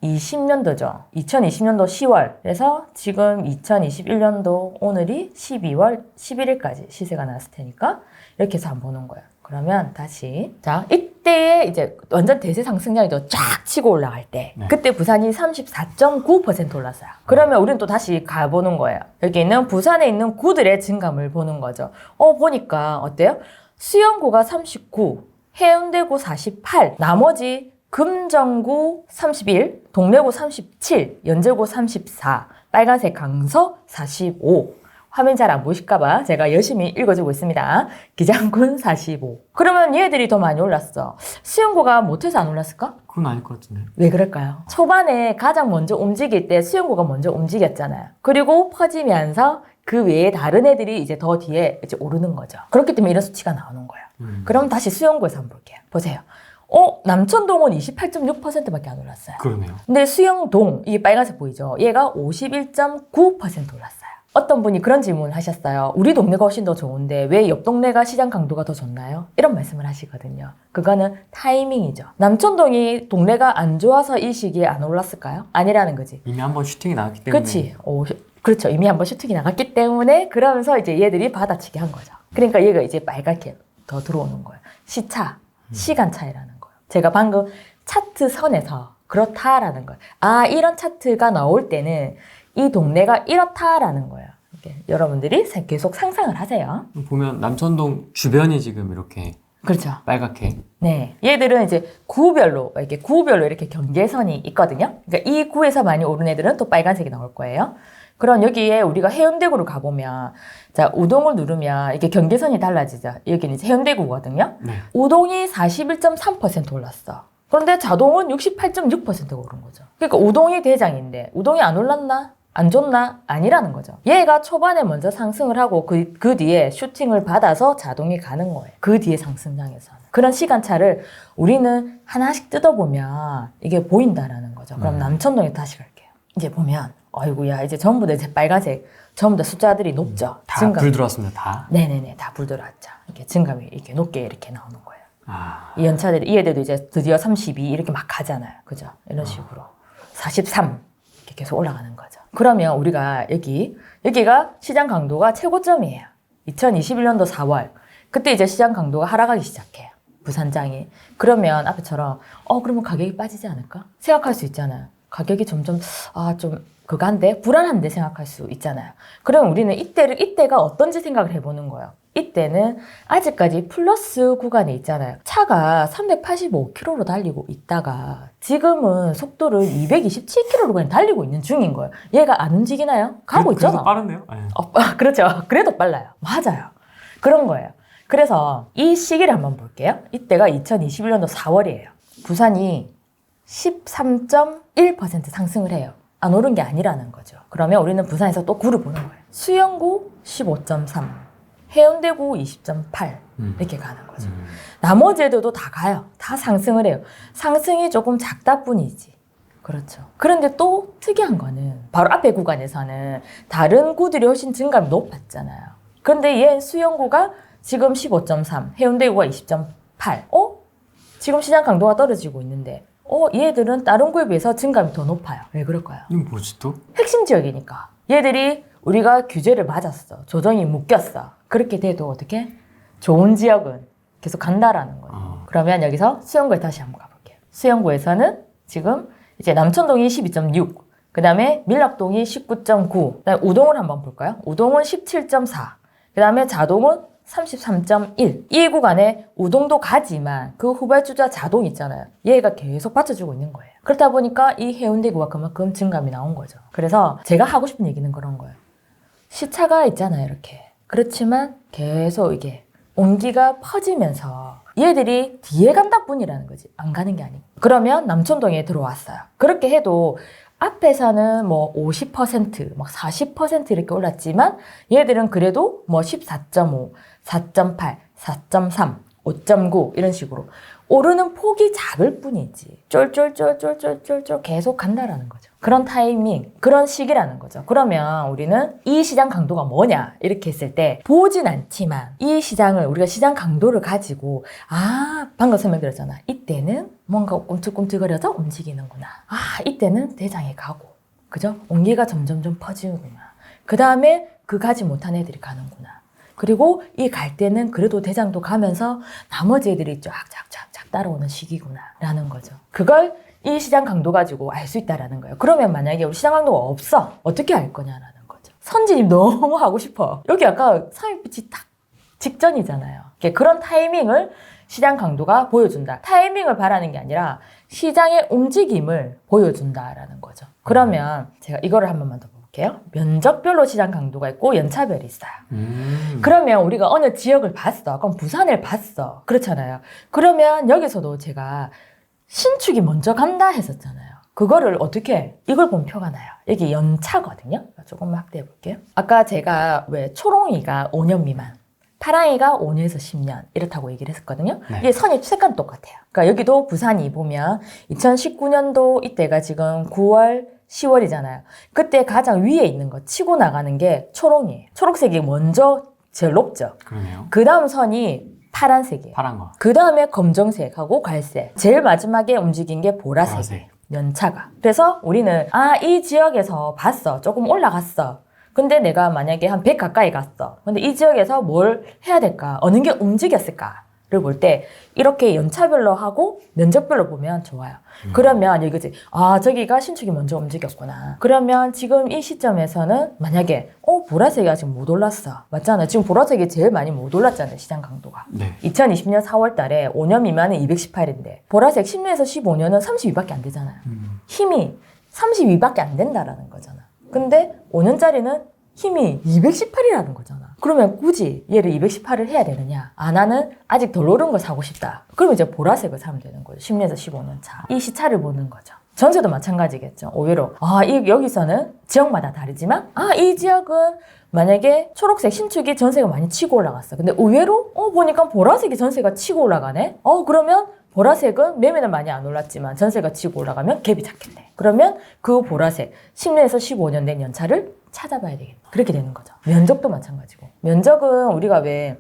2020년도죠. 2020년도 10월. 그래서 지금 2021년도 오늘이 12월 11일까지 시세가 나왔을 테니까 이렇게 해서 한번 보는 거예요. 그러면 다시 자 이때에 이제 완전 대세 상승량이 쫙 치고 올라갈 때 네. 그때 부산이 34.9% 올랐어요. 그러면 우리는 또 다시 가보는 거예요. 여기 있는 부산에 있는 구들의 증감을 보는 거죠. 보니까 어때요? 수영구가 39, 해운대구 48, 나머지 금정구 31, 동래구 37, 연제구 34, 빨간색 강서 45. 화면 잘 안 보실까봐 제가 열심히 읽어주고 있습니다. 기장군 45. 그러면 얘들이 더 많이 올랐어. 수영구가 못해서 안 올랐을까? 그건 아닐 것 같은데. 왜 그럴까요? 초반에 가장 먼저 움직일 때 수영구가 먼저 움직였잖아요. 그리고 퍼지면서 그 외에 다른 애들이 이제 더 뒤에 이제 오르는 거죠. 그렇기 때문에 이런 수치가 나오는 거예요. 그럼 다시 수영구에서 한번 볼게요. 보세요. 남천동은 28.6%밖에 안 올랐어요. 그러네요. 근데 수영동, 이게 빨간색 보이죠? 얘가 51.9% 올랐어요. 어떤 분이 그런 질문을 하셨어요. 우리 동네가 훨씬 더 좋은데 왜 옆 동네가 시장 강도가 더 좋나요? 이런 말씀을 하시거든요. 그거는 타이밍이죠. 남천동이 동네가 안 좋아서 이 시기에 안 올랐을까요? 아니라는 거지. 이미 한번 슈팅이 나왔기 때문에. 그렇지. 그렇죠. 이미 한번 슈팅이 나갔기 때문에 그러면서 이제 얘들이 받아치게 한 거죠. 그러니까 얘가 이제 빨갛게 더 들어오는 거예요. 시차, 시간 차이라는 거예요. 제가 방금 차트 선에서 그렇다라는 거예요. 이런 차트가 나올 때는 이 동네가 이렇다라는 거예요. 이렇게 여러분들이 계속 상상을 하세요. 보면 남천동 주변이 지금 이렇게 그렇죠. 빨갛게. 네. 얘들은 이제 구별로 이렇게 경계선이 있거든요. 그러니까 이 구에서 많이 오른 애들은 또 빨간색이 나올 거예요. 그럼 여기에 우리가 해운대구를 가보면, 자, 우동을 누르면 이렇게 경계선이 달라지죠. 여기는 이제 해운대구거든요. 네. 우동이 41.3% 올랐어. 그런데 자동은 68.6%가 오른 거죠. 그러니까 우동이 대장인데, 우동이 안 올랐나? 안 좋나? 아니라는 거죠. 얘가 초반에 먼저 상승을 하고 그 뒤에 슈팅을 받아서 자동이 가는 거예요. 그 뒤에 상승장에서는. 그런 시간차를 우리는 하나씩 뜯어보면 이게 보인다라는 거죠. 그럼 남천동에 다시 갈게요. 이제 보면 아이고야 이제 전부 다 이제 빨간색 전부 다 숫자들이 높죠. 다 불 들어왔습니다. 다. 네네네 다 불 들어왔죠. 이렇게 증감이 이렇게 높게 이렇게 나오는 거예요. 아. 이 연차들이 이 애들도 이제 드디어 32 이렇게 막 가잖아요. 그죠? 이런 식으로 43 이렇게 계속 올라가는 거죠. 그러면 우리가 여기가 시장 강도가 최고점이에요. 2021년도 4월 그때 이제 시장 강도가 하락하기 시작해요. 부산장이. 그러면 앞에처럼 그러면 가격이 빠지지 않을까? 생각할 수 있잖아요. 가격이 점점 좀 그간데 불안한데 생각할 수 있잖아요. 그럼 우리는 이때가 어떤지 생각을 해보는 거예요. 이때는 아직까지 플러스 구간에 있잖아요. 차가 385km로 달리고 있다가 지금은 속도를 227km로 그냥 달리고 있는 중인 거예요. 얘가 안 움직이나요? 가고 있잖아. 그래서 빠른데요? 네. 그렇죠. 그래도 빨라요. 맞아요. 그런 거예요. 그래서 이 시기를 한번 볼게요. 이때가 2021년도 4월이에요. 부산이 13.1% 상승을 해요. 안 오른 게 아니라는 거죠. 그러면 우리는 부산에서 또 구를 보는 거예요. 수영구 15.3, 해운대구 20.8 이렇게 가는 거죠. 나머지 애들도 다 가요. 다 상승을 해요. 상승이 조금 작다 뿐이지. 그렇죠. 그런데 또 특이한 거는 바로 앞에 구간에서는 다른 구들이 훨씬 증감이 높았잖아요. 그런데 얘 수영구가 지금 15.3, 해운대구가 20.8. 지금 시장 강도가 떨어지고 있는데 얘들은 다른 구에 비해서 증감이 더 높아요. 왜 그럴까요? 이건 뭐지 또? 핵심 지역이니까. 얘들이 우리가 규제를 맞았어. 조정이 묶였어. 그렇게 돼도 어떻게? 좋은 지역은 계속 간다라는 거예요. 그러면 여기서 수영구에 다시 한번 가볼게요. 수영구에서는 지금 이제 남천동이 12.6, 그 다음에 밀락동이 19.9, 그 다음에 우동을 한번 볼까요? 우동은 17.4, 그 다음에 자동은 33.1. 이 구간에 우동도 가지만 그 후발주자 자동 있잖아요. 얘가 계속 받쳐주고 있는 거예요. 그렇다 보니까 이 해운대구가 그만큼 증감이 나온 거죠. 그래서 제가 하고 싶은 얘기는 그런 거예요. 시차가 있잖아요, 이렇게. 그렇지만 계속 이게 온기가 퍼지면서 얘들이 뒤에 간다 뿐이라는 거지. 안 가는 게 아니고. 그러면 남천동에 들어왔어요. 그렇게 해도 앞에서는 뭐 50%, 막 40% 이렇게 올랐지만 얘들은 그래도 뭐 14.5, 4.8, 4.3, 5.9 이런 식으로 오르는 폭이 작을 뿐이지 쫄쫄쫄쫄쫄쫄 계속 간다라는 거죠. 그런 타이밍, 그런 시기라는 거죠. 그러면 우리는 이 시장 강도가 뭐냐 이렇게 했을 때 보진 않지만 이 시장을 우리가 시장 강도를 가지고 방금 설명드렸잖아. 이때는 뭔가 꿈틀꿈틀거려서 움직이는구나. 이때는 대장에 가고 그죠? 온기가 점점점 퍼지는구나. 그 다음에 그 가지 못한 애들이 가는구나. 그리고 이 갈 때는 그래도 대장도 가면서 나머지 애들이 쫙쫙쫙쫙 따라오는 시기구나 라는 거죠. 그걸 이 시장 강도 가지고 알 수 있다라는 거예요. 그러면 만약에 우리 시장 강도가 없어. 어떻게 알 거냐라는 거죠. 선진입 너무 하고 싶어. 여기 아까 삼입빛이 딱 직전이잖아요. 그런 타이밍을 시장 강도가 보여준다. 타이밍을 바라는 게 아니라 시장의 움직임을 보여준다라는 거죠. 그러면 제가 이거를 한 번만 더 볼게요. 면적별로 시장 강도가 있고 연차별이 있어요. 그러면 우리가 어느 지역을 봤어. 그럼 부산을 봤어. 그렇잖아요. 그러면 여기서도 제가 신축이 먼저 간다 했었잖아요. 그거를 어떻게 해? 이걸 보면 표가 나요. 여기 연차거든요. 조금만 확대해 볼게요. 아까 제가 왜 초롱이가 5년 미만, 파랑이가 5년에서 10년 이렇다고 얘기를 했었거든요. 네. 이게 선이 색깔은 똑같아요. 그러니까 여기도 부산이 보면 2019년도 이때가 지금 9월, 10월이잖아요. 그때 가장 위에 있는 거 치고 나가는 게 초롱이에요. 초록색이 먼저 제일 높죠. 그러네요. 그 다음 선이 파란색이에요. 파란 거. 그 다음에 검정색하고 갈색. 제일 마지막에 움직인 게 보라색. 보라색. 연차가. 그래서 우리는 이 지역에서 봤어. 조금 올라갔어. 근데 내가 만약에 한 100 가까이 갔어. 근데 이 지역에서 뭘 해야 될까? 어느 게 움직였을까를 볼 때 이렇게 연차별로 하고 면적별로 보면 좋아요. 그러면 이거지. 저기가 신축이 먼저 움직였구나. 그러면 지금 이 시점에서는 만약에 보라색이 아직 못 올랐어. 맞잖아요. 지금 보라색이 제일 많이 못 올랐잖아요. 시장 강도가. 네. 2020년 4월 달에 5년 미만은 218인데 보라색 10년에서 15년은 32밖에 안 되잖아요. 힘이 32밖에 안 된다라는 거잖아. 근데 5년짜리는 힘이 218이라는 거잖아. 그러면 굳이 얘를 218을 해야 되느냐? 나는 아직 덜 오른 걸 사고 싶다. 그러면 이제 보라색을 사면 되는 거죠. 10년에서 15년 차. 이 시차를 보는 거죠. 전세도 마찬가지겠죠. 오히려 여기서는 지역마다 다르지만 이 지역은 만약에 초록색 신축이 전세가 많이 치고 올라갔어. 근데 의외로 보니까 보라색이 전세가 치고 올라가네. 그러면 보라색은 매매는 많이 안 올랐지만 전세가 치고 올라가면 갭이 작겠네. 그러면 그 보라색 10년에서 15년 된 연차를 찾아봐야 되겠네. 그렇게 되는 거죠. 면적도 마찬가지고. 면적은 우리가 왜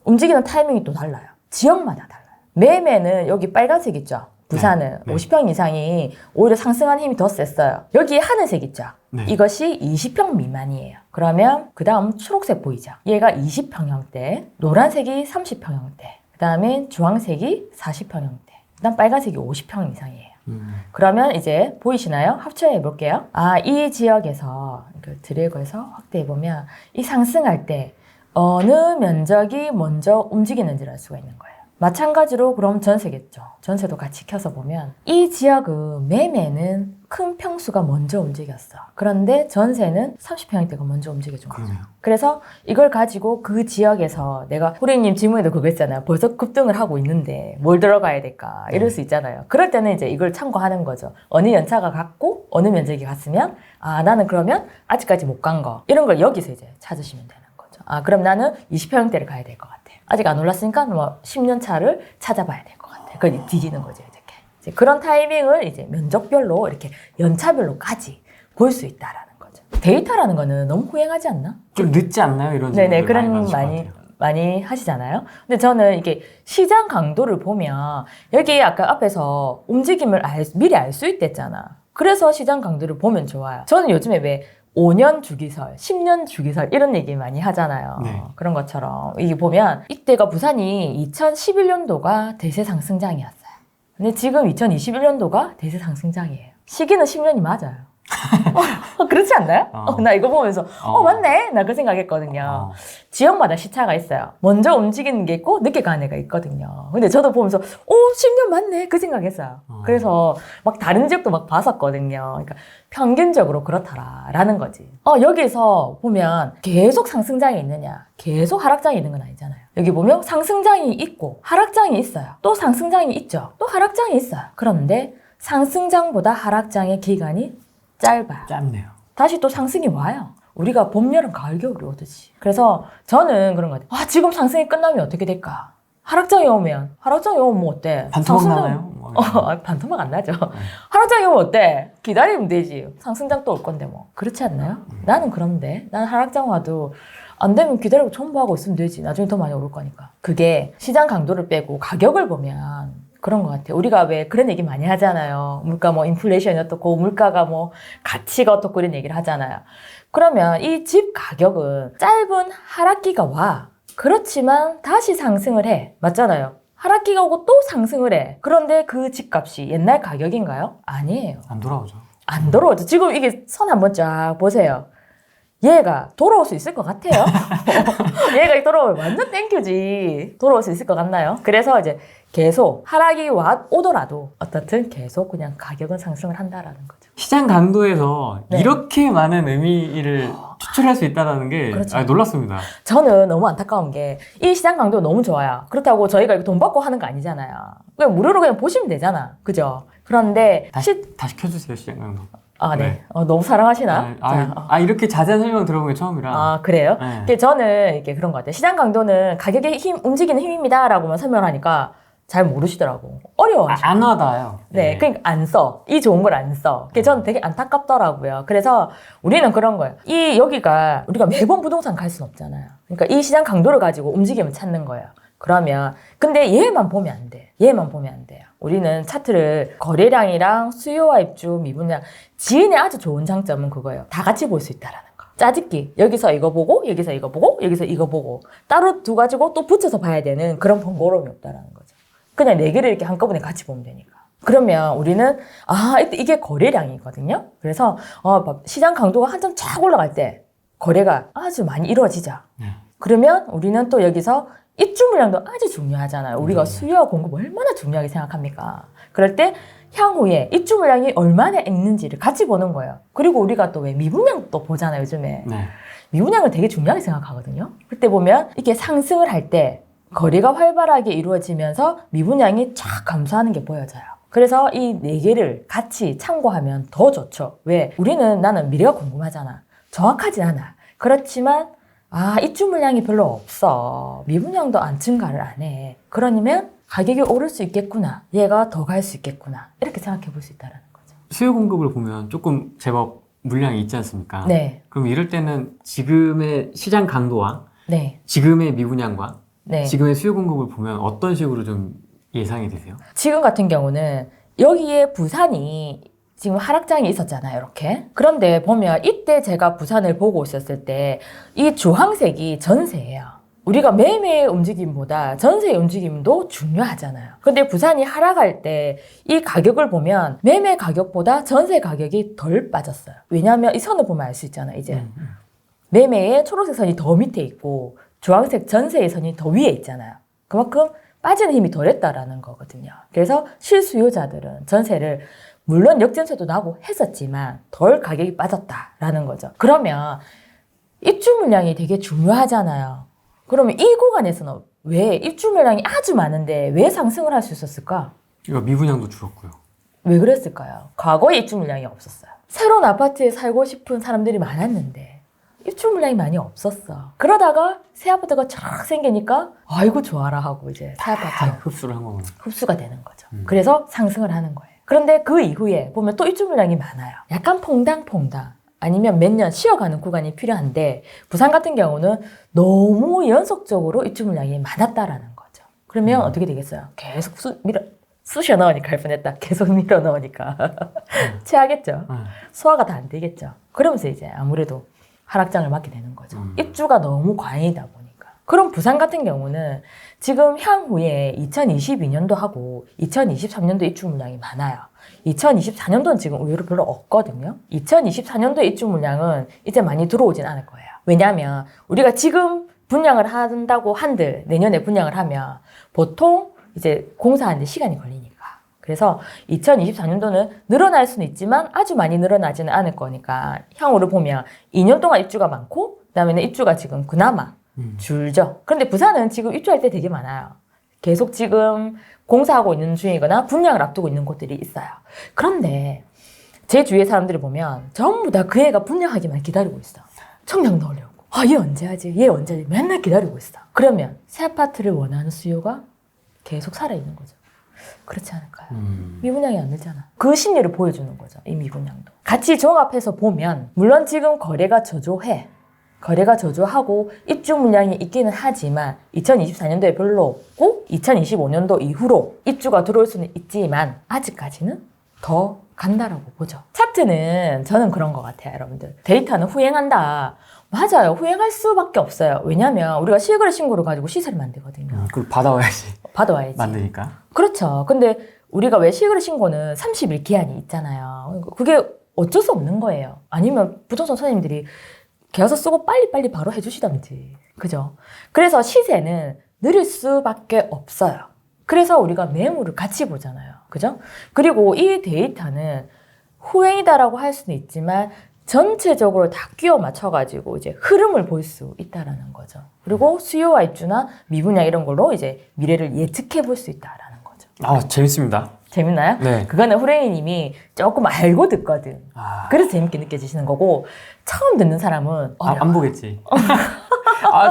움직이는 타이밍이 또 달라요. 지역마다 달라요. 매매는 여기 빨간색 있죠. 부산은 네. 50평 이상이 오히려 상승한 힘이 더 셌어요. 여기 하늘색 있죠. 네. 이것이 20평 미만이에요. 그러면 그 다음 초록색 보이죠. 얘가 20평형대, 노란색이 30평형대, 그 다음에 주황색이 40평형대, 그 다음 빨간색이 50평 이상이에요. 그러면 이제 보이시나요? 합쳐해 볼게요. 이 지역에서 드래그해서 확대해 보면 이 상승할 때 어느 면적이 먼저 움직이는지를 알 수가 있는 거예요. 마찬가지로 그럼 전세겠죠. 전세도 같이 켜서 보면 이 지역은 매매는 큰 평수가 먼저 움직였어. 그런데 전세는 30평대가 먼저 움직여준 거죠. 그러네요. 그래서 이걸 가지고 그 지역에서 내가 호리님 질문에도 그거 했잖아요. 벌써 급등을 하고 있는데 뭘 들어가야 될까 이럴 수 있잖아요. 그럴 때는 이제 이걸 참고하는 거죠. 어느 연차가 갔고 어느 면적이 갔으면 나는 그러면 아직까지 못 간 거 이런 걸 여기서 이제 찾으시면 되는 거죠. 그럼 나는 20평대를 가야 될 것 같아. 아직 안 올랐으니까 뭐 10년 차를 찾아봐야 될 것 같아. 그걸 뒤지는 거죠. 이제 그런 타이밍을 이제 면적별로 이렇게 연차별로까지 볼 수 있다라는 거죠. 데이터라는 거는 너무 후행하지 않나? 좀 늦지 않나요? 이런 네네, 질문들 그런 받으실 것 같아요. 많이 하시잖아요. 근데 저는 이게 시장 강도를 보면 여기 아까 앞에서 움직임을 미리 알 수 있댔잖아. 그래서 시장 강도를 보면 좋아요. 저는 요즘에 왜 5년 주기설, 10년 주기설 이런 얘기 많이 하잖아요. 네. 그런 것처럼 이게 보면 이때가 부산이 2011년도가 대세 상승장이었어요. 근데 지금 2021년도가 대세 상승장이에요. 시기는 10년이 맞아요. 그렇지 않나요? 나 이거 보면서 맞네 나 그 생각했거든요. 지역마다 시차가 있어요. 먼저 움직이는 게 있고 늦게 가는 애가 있거든요. 근데 저도 보면서 10년 맞네 그 생각했어요. 그래서 막 다른 지역도 막 봤었거든요. 그러니까 평균적으로 그렇다라는 거지. 여기서 보면 계속 상승장이 있느냐 계속 하락장이 있는 건 아니잖아요. 여기 보면 상승장이 있고 하락장이 있어요. 또 상승장이 있죠. 또 하락장이 있어요. 그런데 상승장보다 하락장의 기간이 짧네요. 다시 또 상승이 와요. 우리가 봄, 여름, 가을, 겨울이 오듯이. 그래서 저는 그런 것 같아요. 지금 상승이 끝나면 어떻게 될까? 하락장이 오면 뭐 어때? 반토막 상승장- 나나요? 반토막 안 나죠. 하락장이 오면 어때? 기다리면 되지. 상승장 또 올 건데 뭐. 그렇지 않나요? 나는 그런데. 난 하락장 와도 안 되면 기다리고 첨부하고 있으면 되지. 나중에 더 많이 오를 거니까. 그게 시장 강도를 빼고 가격을 보면 그런 것 같아요. 우리가 왜 그런 얘기 많이 하잖아요. 물가 뭐 인플레이션이 어떻고 물가가 뭐 가치가 어떻고 이런 얘기를 하잖아요. 그러면 이 집 가격은 짧은 하락기가 와. 그렇지만 다시 상승을 해. 맞잖아요. 하락기가 오고 또 상승을 해. 그런데 그 집값이 옛날 가격인가요? 아니에요. 안 돌아오죠. 안 돌아오죠. 지금 이게 선 한번 쫙 보세요. 얘가 돌아올 수 있을 것 같아요. 얘가 돌아오면 완전 땡큐지. 돌아올 수 있을 것 같나요? 그래서 이제 계속 하락이 오더라도 어떻든 계속 그냥 가격은 상승을 한다라는 거죠. 시장 강도에서 네. 이렇게 많은 의미를 추출할 수 있다는 게 그렇죠. 놀랐습니다. 저는 너무 안타까운 게 이 시장 강도가 너무 좋아요. 그렇다고 저희가 이거 돈 받고 하는 거 아니잖아요. 그냥 무료로 그냥 보시면 되잖아. 그죠? 그런데 다시 켜주세요, 시장 강도. 아, 네. 네. 너무 사랑하시나? 자, 이렇게 자세한 설명 들어본 게 처음이라. 아, 그래요? 네. 근데 저는 이렇게 그런 것 같아요. 시장 강도는 가격의 움직이는 힘입니다라고만 설명하니까 잘 모르시더라고. 어려워하시고. 안 와닿아요. 네, 그러니까 안 써. 이 좋은 걸 안 써. 그게 저는 되게 안타깝더라고요. 그래서 우리는 그런 거예요. 여기가 우리가 매번 부동산 갈 수는 없잖아요. 그러니까 이 시장 강도를 가지고 움직임을 찾는 거예요. 그러면 근데 얘만 보면 안 돼. 얘만 보면 안 돼요. 우리는 차트를 거래량이랑 수요와 입주, 미분양, 지인의 아주 좋은 장점은 그거예요. 다 같이 볼 수 있다라는 거. 짜집기. 여기서 이거 보고, 여기서 이거 보고, 여기서 이거 보고 따로 두 가지고 또 붙여서 봐야 되는 그런 번거로움이 없다라는 거죠. 그냥 네 개를 이렇게 한꺼번에 같이 보면 되니까. 그러면 우리는 이게 거래량이거든요. 그래서 시장 강도가 한참 쫙 올라갈 때 거래가 아주 많이 이루어지죠. 그러면 우리는 또 여기서 입주 물량도 아주 중요하잖아요. 우리가 수요와 공급 얼마나 중요하게 생각합니까? 그럴 때 향후에 입주 물량이 얼마나 있는지를 같이 보는 거예요. 그리고 우리가 또 왜 미분양 또 보잖아요, 요즘에. 네. 미분양을 되게 중요하게 생각하거든요. 그때 보면 이렇게 상승을 할 때 거래가 활발하게 이루어지면서 미분양이 쫙 감소하는 게 보여져요. 그래서 이 네 개를 같이 참고하면 더 좋죠. 왜? 나는 미래가 궁금하잖아. 정확하진 않아. 그렇지만 입주 물량이 별로 없어. 미분양도 안 증가를 안 해. 그러면 가격이 오를 수 있겠구나. 얘가 더 갈 수 있겠구나. 이렇게 생각해 볼 수 있다는 거죠. 수요 공급을 보면 조금 제법 물량이 있지 않습니까? 네. 그럼 이럴 때는 지금의 시장 강도와 네. 지금의 미분양과 네. 지금의 수요 공급을 보면 어떤 식으로 좀 예상이 되세요? 지금 같은 경우는 여기에 부산이 지금 하락장이 있었잖아요, 이렇게. 그런데 보면 이때 제가 부산을 보고 있었을 때 이 주황색이 전세예요. 우리가 매매의 움직임보다 전세의 움직임도 중요하잖아요. 근데 부산이 하락할 때 이 가격을 보면 매매 가격보다 전세 가격이 덜 빠졌어요. 왜냐하면 이 선을 보면 알 수 있잖아요, 이제. 매매의 초록색 선이 더 밑에 있고 주황색 전세의 선이 더 위에 있잖아요. 그만큼 빠지는 힘이 덜했다라는 거거든요. 그래서 실수요자들은 전세를 물론 역전세도 나고 했었지만 덜 가격이 빠졌다라는 거죠. 그러면 입주 물량이 되게 중요하잖아요. 그러면 이 구간에서는 왜 입주 물량이 아주 많은데 왜 상승을 할 수 있었을까? 이거 미분양도 줄었고요. 왜 그랬을까요? 과거에 입주 물량이 없었어요. 새로운 아파트에 살고 싶은 사람들이 많았는데 입주 물량이 많이 없었어. 그러다가 새 아파트가 쫙 생기니까 아이고 좋아라 하고 이제 새 아파트 흡수를 한 거구나. 흡수가 되는 거죠. 그래서 상승을 하는 거예요. 그런데 그 이후에 보면 또 입주 물량이 많아요. 약간 퐁당퐁당 아니면 몇 년 쉬어가는 구간이 필요한데 부산 같은 경우는 너무 연속적으로 입주 물량이 많았다라는 거죠. 그러면 어떻게 되겠어요? 계속 쑤셔 넣으니까 할 뻔했다. 계속 밀어 넣으니까 체하겠죠. 소화가 다 안 되겠죠. 그러면서 이제 아무래도 하락장을 맞게 되는 거죠. 입주가 너무 과잉이다 보니까. 그럼 부산 같은 경우는 지금 향후에 2022년도 하고 2023년도 입주 물량이 많아요. 2024년도는 지금 의외로 별로 없거든요. 2024년도 입주 물량은 이제 많이 들어오진 않을 거예요. 왜냐하면 우리가 지금 분양을 한다고 한들 내년에 분양을 하면 보통 이제 공사하는데 시간이 걸리니까. 그래서 2024년도는 늘어날 수는 있지만 아주 많이 늘어나지는 않을 거니까 향후를 보면 2년 동안 입주가 많고 그다음에는 입주가 지금 그나마 줄죠. 그런데 부산은 지금 입주할 때 되게 많아요. 계속 지금 공사하고 있는 중이거나 분양을 앞두고 있는 곳들이 있어요. 그런데 제 주위의 사람들을 보면 전부 다 그 애가 분양하기만 기다리고 있어. 청약 넣으려고. 얘 언제 하지? 얘 언제 하지? 맨날 기다리고 있어. 그러면 새 아파트를 원하는 수요가 계속 살아있는 거죠. 그렇지 않을까요? 미분양이 안 되잖아. 그 심리를 보여주는 거죠. 이 미분양도. 같이 종합해서 보면 물론 지금 거래가 저조해. 거래가 저조하고 입주 물량이 있기는 하지만 2024년도에 별로 없고 2025년도 이후로 입주가 들어올 수는 있지만 아직까지는 더 간다라고 보죠. 차트는 저는 그런 것 같아요, 여러분들. 데이터는 후행한다. 맞아요. 후행할 수밖에 없어요. 왜냐면 우리가 실거래 신고를 가지고 시세를 만들거든요. 그걸 받아와야지. 받아와야지. 만드니까. 그렇죠. 근데 우리가 왜 실거래 신고는 30일 기한이 있잖아요. 그게 어쩔 수 없는 거예요. 아니면 부동산 선생님들이 계약서 쓰고 빨리빨리 바로 해주시던지. 그죠? 그래서 시세는 느릴 수밖에 없어요. 그래서 우리가 매물을 같이 보잖아요. 그죠? 그리고 이 데이터는 후행이다라고 할 수는 있지만 전체적으로 다 끼워 맞춰가지고 이제 흐름을 볼 수 있다라는 거죠. 그리고 수요와 입주나 미분양 이런 걸로 이제 미래를 예측해 볼 수 있다라는 거죠. 아, 재밌습니다. 재밌나요? 네. 그거는 후랭이님이 조금 알고 듣거든. 그래서 재밌게 느껴지시는 거고 처음 듣는 사람은 안 보겠지.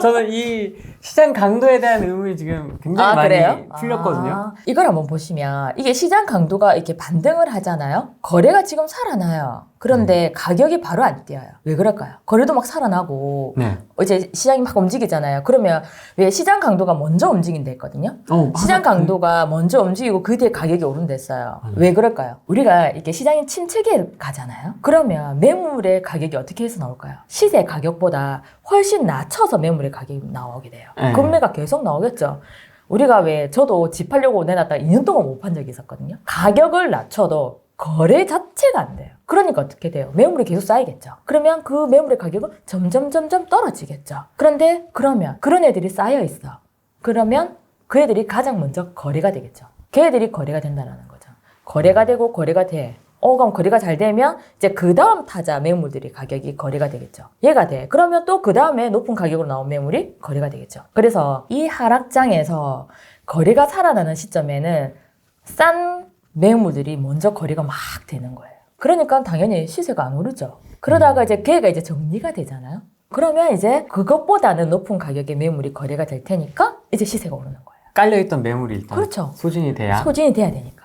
저는 이 시장 강도에 대한 의문이 지금 굉장히 많이 풀렸거든요. 이걸 한번 보시면 이게 시장 강도가 이렇게 반등을 하잖아요. 거래가 지금 살아나요. 그런데 가격이 바로 안 뛰어요. 왜 그럴까요? 거래도 막 살아나고 네. 이제 시장이 막 움직이잖아요. 그러면 왜 시장 강도가 먼저 움직인다 했거든요. 시장 강도가 먼저 움직이고 그 뒤에 가격이 오른다 했어요. 왜 그럴까요? 우리가 이렇게 시장이 침체기에 가잖아요. 그러면 매물의 가격이 어떻게 해서 나올까요? 시세 가격보다 훨씬 낮춰서 매물의 가격이 나오게 돼요. 금매가 계속 나오겠죠. 우리가 왜 저도 집 팔려고 내놨다가 2년 동안 못 판 적이 있었거든요. 가격을 낮춰도 거래 자체가 안 돼요. 그러니까 어떻게 돼요? 매물이 계속 쌓이겠죠. 그러면 그 매물의 가격은 점점 떨어지겠죠. 그런데 그러면 그런 애들이 쌓여 있어. 그러면 그 애들이 가장 먼저 거래가 되겠죠. 걔들이 거래가 된다는 거죠. 거래가 되고 거래가 돼. 그럼 거래가 잘 되면 이제 그 다음 타자 매물들이 가격이 거래가 되겠죠. 얘가 돼. 그러면 또 그 다음에 높은 가격으로 나온 매물이 거래가 되겠죠. 그래서 이 하락장에서 거래가 살아나는 시점에는 싼 매물들이 먼저 거래가 막 되는 거예요. 그러니까 당연히 시세가 안 오르죠. 그러다가 이제 걔가 이제 정리가 되잖아요. 그러면 이제 그것보다는 높은 가격의 매물이 거래가 될 테니까 이제 시세가 오르는 거예요. 깔려있던 매물이 일단 그렇죠. 소진이 돼야 되니까.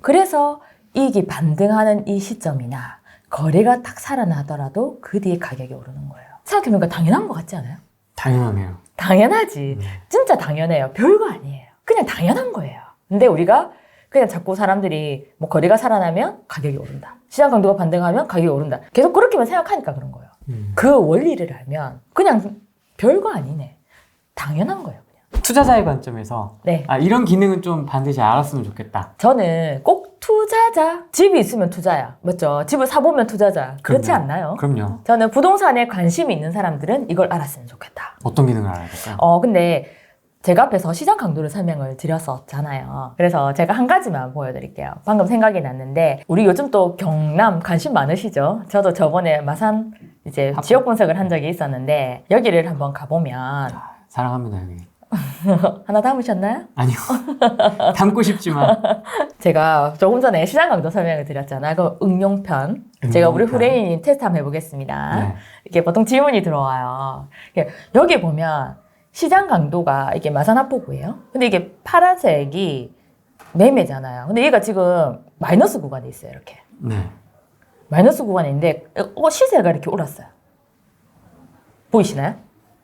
그래서 이게 반등하는 이 시점이나 거래가 딱 살아나더라도 그 뒤에 가격이 오르는 거예요. 생각해보니까 당연한 것 같지 않아요? 당연하네요. 당연하지. 진짜 당연해요. 별거 아니에요. 그냥 당연한 거예요. 근데 우리가 그냥 자꾸 사람들이 뭐 거래가 살아나면 가격이 오른다. 시장 강도가 반등하면 가격이 오른다. 계속 그렇게만 생각하니까 그런 거예요. 그 원리를 알면 그냥 별거 아니네. 당연한 거예요. 그냥. 투자자의 관점에서 네. 이런 기능은 좀 반드시 알았으면 좋겠다. 저는 꼭 투자자. 집이 있으면 투자야. 맞죠? 집을 사보면 투자자. 그렇지 않나요? 그럼요. 저는 부동산에 관심이 있는 사람들은 이걸 알았으면 좋겠다. 어떤 기능을 알아야 될까요? 근데 제가 앞에서 시장 강도를 설명을 드렸었잖아요. 그래서 제가 한 가지만 보여드릴게요. 방금 생각이 났는데 우리 요즘 또 경남 관심 많으시죠? 저도 저번에 마산 이제 지역 분석을 한 적이 있었는데 여기를 한번 가보면 사랑합니다 여기. 하나 담으셨나요? 아니요. 담고 싶지만 제가 조금 전에 시장 강도 설명을 드렸잖아요. 그 응용편. 제가 우리 후레이님 테스트 한번 해보겠습니다. 네. 이게 보통 질문이 들어와요. 여기 보면 시장 강도가 이게 마산 합포구예요. 근데 이게 파란색이 매매잖아요. 근데 얘가 지금 마이너스 구간에 있어요. 이렇게. 네. 마이너스 구간에 있는데 시세가 이렇게 올랐어요. 보이시나요?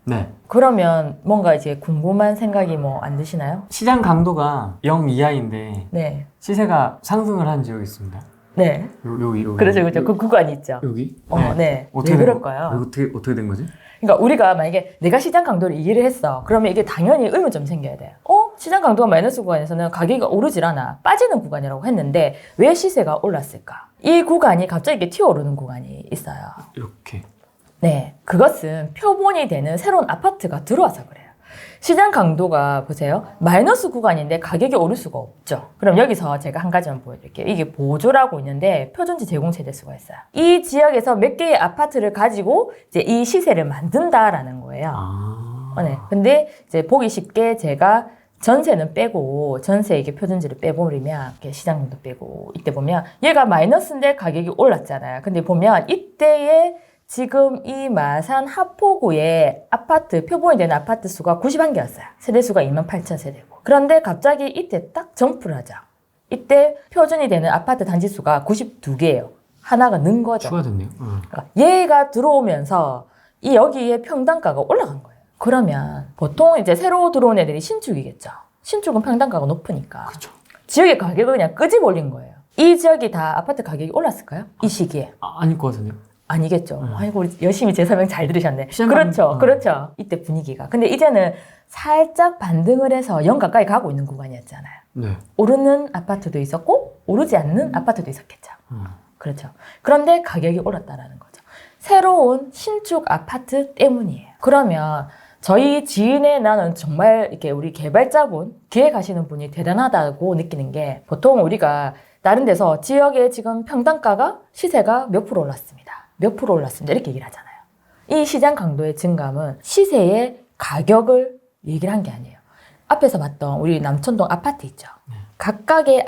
네. 그러면 뭔가 이제 궁금한 생각이 뭐 안 드시나요? 시장 강도가 0 이하인데 네. 시세가 상승을 한 지역이 있습니다. 네. 여기. 그렇죠. 그 구간이 있죠. 여기? 네. 어떻게 왜 그럴까요? 어떻게 된 거지? 그러니까 우리가 만약에 내가 시장 강도를 이해를 했어. 그러면 이게 당연히 의문점이 생겨야 돼요. 시장 강도가 마이너스 구간에서는 가격이 오르질 않아. 빠지는 구간이라고 했는데 왜 시세가 올랐을까? 이 구간이 갑자기 이렇게 튀어오르는 구간이 있어요. 이렇게. 네. 그것은 표본이 되는 새로운 아파트가 들어와서 그래요. 시장 강도가 보세요. 마이너스 구간인데 가격이 오를 수가 없죠. 그럼 여기서 제가 한 가지만 보여드릴게요. 이게 보조라고 있는데 표준지 제공 세대수가 있어요. 이 지역에서 몇 개의 아파트를 가지고 이제 이 시세를 만든다라는 거예요. 네. 근데 이제 보기 쉽게 제가 전세는 빼고 전세 이게 표준지를 빼버리면 이렇게 시장 강도 빼고 이때 보면 얘가 마이너스인데 가격이 올랐잖아요. 근데 보면 이때의 지금 이 마산 하포구의 아파트, 표본이 되는 아파트 수가 91개였어요. 세대수가 28,000세대고. 그런데 갑자기 이때 딱 점프를 하자. 이때 표준이 되는 아파트 단지 수가 92개예요. 하나가 는 거죠. 추가됐네요. 그러니까 얘가 들어오면서 이 여기에 평당가가 올라간 거예요. 그러면 보통 이제 새로 들어온 애들이 신축이겠죠. 신축은 평당가가 높으니까. 그렇죠. 지역의 가격을 그냥 끄집 올린 거예요. 이 지역이 다 아파트 가격이 올랐을까요? 이 시기에. 아닐 것 같은데요. 아니겠죠. 아이고, 우리 열심히 제 설명 잘 들으셨네. 시장 그렇죠. 감- 그렇죠. 이때 분위기가. 근데 이제는 살짝 반등을 해서 0 가까이 가고 있는 구간이었잖아요. 네. 오르는 아파트도 있었고, 오르지 않는 아파트도 있었겠죠. 그렇죠. 그런데 가격이 올랐다라는 거죠. 새로운 신축 아파트 때문이에요. 그러면 저희 지인의 나는 정말 이렇게 우리 개발자분, 기획하시는 분이 대단하다고 느끼는 게 보통 우리가 다른 데서 지역에 지금 평당가가 시세가 몇 프로 올랐습니다. 몇 프로 올랐습니다. 이렇게 얘기를 하잖아요. 이 시장 강도의 증감은 시세의 가격을 얘기를 한 게 아니에요. 앞에서 봤던 우리 남천동 아파트 있죠. 각각의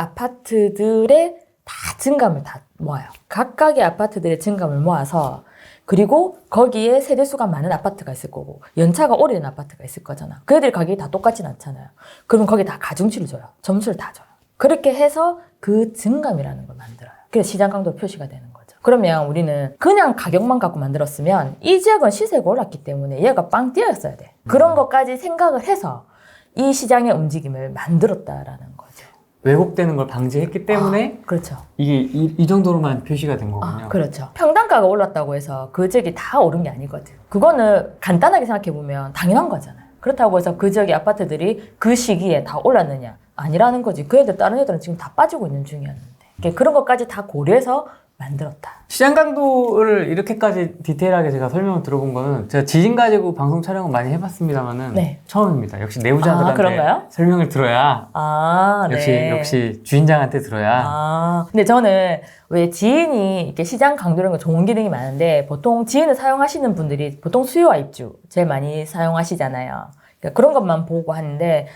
아파트들의 다 증감을 다 모아요. 각각의 아파트들의 증감을 모아서 그리고 거기에 세대수가 많은 아파트가 있을 거고 연차가 오래된 아파트가 있을 거잖아. 그 애들 가격이 다 똑같진 않잖아요. 그럼 거기 다 가중치를 줘요. 점수를 다 줘요. 그렇게 해서 그 증감이라는 걸 만들어요. 그래서 시장 강도 표시가 되는 거죠. 그러면 우리는 그냥 가격만 갖고 만들었으면 이 지역은 시세가 올랐기 때문에 얘가 빵 뛰어있어야 돼. 그런 것까지 생각을 해서 이 시장의 움직임을 만들었다라는 거죠. 왜곡되는 걸 방지했기 때문에 그렇죠. 이게 이 정도로만 표시가 된 거군요. 그렇죠. 평당가가 올랐다고 해서 그 지역이 다 오른 게 아니거든. 그거는 간단하게 생각해보면 당연한 거잖아요. 그렇다고 해서 그 지역의 아파트들이 그 시기에 다 올랐느냐? 아니라는 거지. 그 애들 다른 애들은 지금 다 빠지고 있는 중이었는데 그런 것까지 다 고려해서 만들었다. 시장 강도를 이렇게까지 디테일하게 제가 설명을 들어본 거는 제가 지진 가지고 방송 촬영을 많이 해봤습니다만은 네. 처음입니다. 역시 내부자들한테 그런가요? 설명을 들어야 네. 역시 주인장한테 들어야 근데 저는 왜 지인이 이렇게 시장 강도라는 거 좋은 기능이 많은데 보통 지인을 사용하시는 분들이 보통 수요와 입주 제일 많이 사용하시잖아요. 그러니까 그런 것만 보고 하는데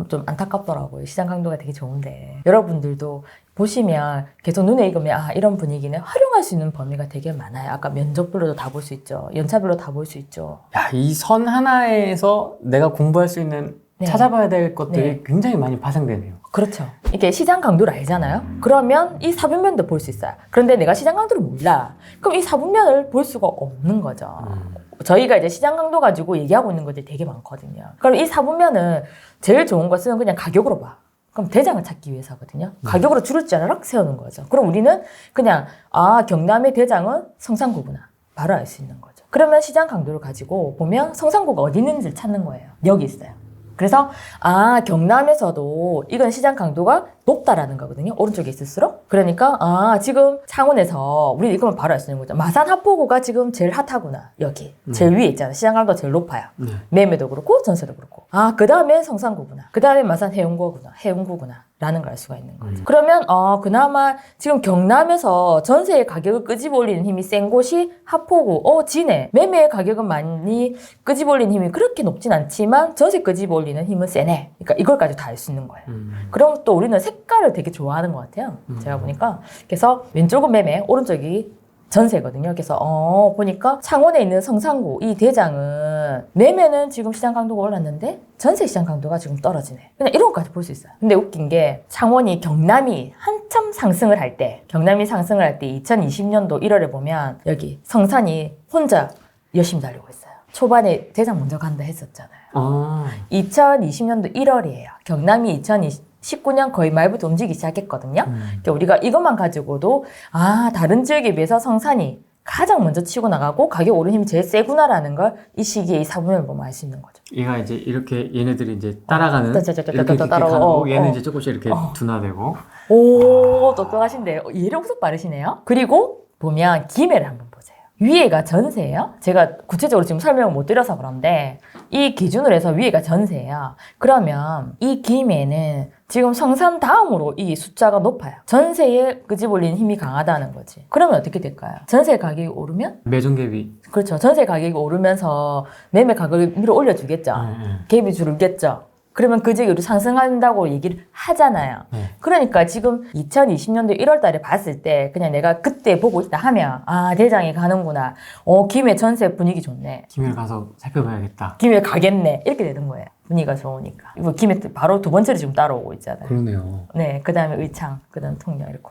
좀 안타깝더라고요. 시장 강도가 되게 좋은데 여러분들도 보시면 계속 눈에 익으면 이런 분위기는 활용할 수 있는 범위가 되게 많아요. 아까 면적별로도 다 볼 수 있죠. 연차별로 다 볼 수 있죠. 야, 이 선 하나에서 내가 공부할 수 있는 네. 찾아봐야 될 것들이 네. 굉장히 많이 파생되네요. 그렇죠. 이게 시장 강도를 알잖아요. 그러면 이 사분면도 볼 수 있어요. 그런데 내가 시장 강도를 몰라. 그럼 이 사분면을 볼 수가 없는 거죠. 저희가 이제 시장 강도 가지고 얘기하고 있는 것들이 되게 많거든요. 그럼 이 사분면은 제일 좋은 것은 그냥 가격으로 봐. 그럼 대장을 찾기 위해서거든요. 가격으로 줄을 짜라락 세우는 거죠. 그럼 우리는 그냥 경남의 대장은 성산구구나. 바로 알 수 있는 거죠. 그러면 시장 강도를 가지고 보면 성산구가 어디 있는지를 찾는 거예요. 여기 있어요. 그래서 경남에서도 이건 시장 강도가 높다라는 거거든요. 오른쪽에 있을수록. 그러니까 지금 창원에서 우리 이거면 바로 알 수 있는 거죠. 마산 하포구가 지금 제일 핫하구나. 여기 제일 위에 있잖아. 시장 강도가 제일 높아요. 매매도 그렇고 전세도 그렇고. 그 다음에 성산구구나. 그 다음에 마산 해운구구나 라는 걸 알 수가 있는 거죠. 그러면 그나마 지금 경남에서 전세의 가격을 끄집어 올리는 힘이 센 곳이 하포구. 지네. 매매의 가격은 많이 끄집어 올리는 힘이 그렇게 높진 않지만 전세 끄집어 올리는 힘은 세네. 그러니까 이걸까지 다 알 수 있는 거예요. 그럼 또 우리는 색깔을 되게 좋아하는 것 같아요. 제가 보니까. 그래서 왼쪽은 매매, 오른쪽이 전세거든요. 그래서 보니까 창원에 있는 성산구 이 대장은 매매는 지금 시장 강도가 올랐는데 전세 시장 강도가 지금 떨어지네. 그냥 이런 것까지 볼 수 있어요. 근데 웃긴 게 경남이 한참 상승을 할 때 2020년도 1월에 보면 여기 성산이 혼자 열심히 달리고 있어요. 초반에 대장 먼저 간다 했었잖아요. 2020년도 1월이에요. 경남이 2019년 거의 말부터 움직이기 시작했거든요. 그러니까 우리가 이것만 가지고도 다른 지역에 비해서 성산이 가장 먼저 치고 나가고 가격 오른 힘이 제일 세구나라는 걸 이 시기에 이 사분면을 보면 알 수 있는 거죠. 얘가 이제 이렇게 얘네들이 이제 따라가는 이렇게 따라가고 얘는 이제 조금씩 이렇게 둔화되고. 오, 똑똑하신데요. 이해력 엄청 빠르시네요. 그리고 보면 김해를 한번 보세요. 위에가 전세예요. 제가 구체적으로 지금 설명을 못 드려서 그런데 이 기준으로 해서 위에가 전세예요. 그러면 이 김해는 지금 성산 다음으로 이 숫자가 높아요. 전세에 끄집 올리는 힘이 강하다는 거지. 그러면 어떻게 될까요? 전세 가격이 오르면? 매정갭이. 그렇죠. 전세 가격이 오르면서 매매 가격을 밀어 올려주겠죠. 갭이 줄겠죠. 그러면 그 지역이 상승한다고 얘기를 하잖아요. 네. 그러니까 지금 2020년도 1월 달에 봤을 때 그냥 내가 그때 보고 있다 하면 아, 대장이 가는구나. 김해 전세 분위기 좋네. 김해를 가서 살펴봐야겠다. 김해 가겠네. 이렇게 되는 거예요. 분위기가 좋으니까. 이거 김해 바로 두 번째로 지금 따라오고 있잖아요. 그러네요. 네, 그 다음에 의창, 그 다음 통영 이렇게.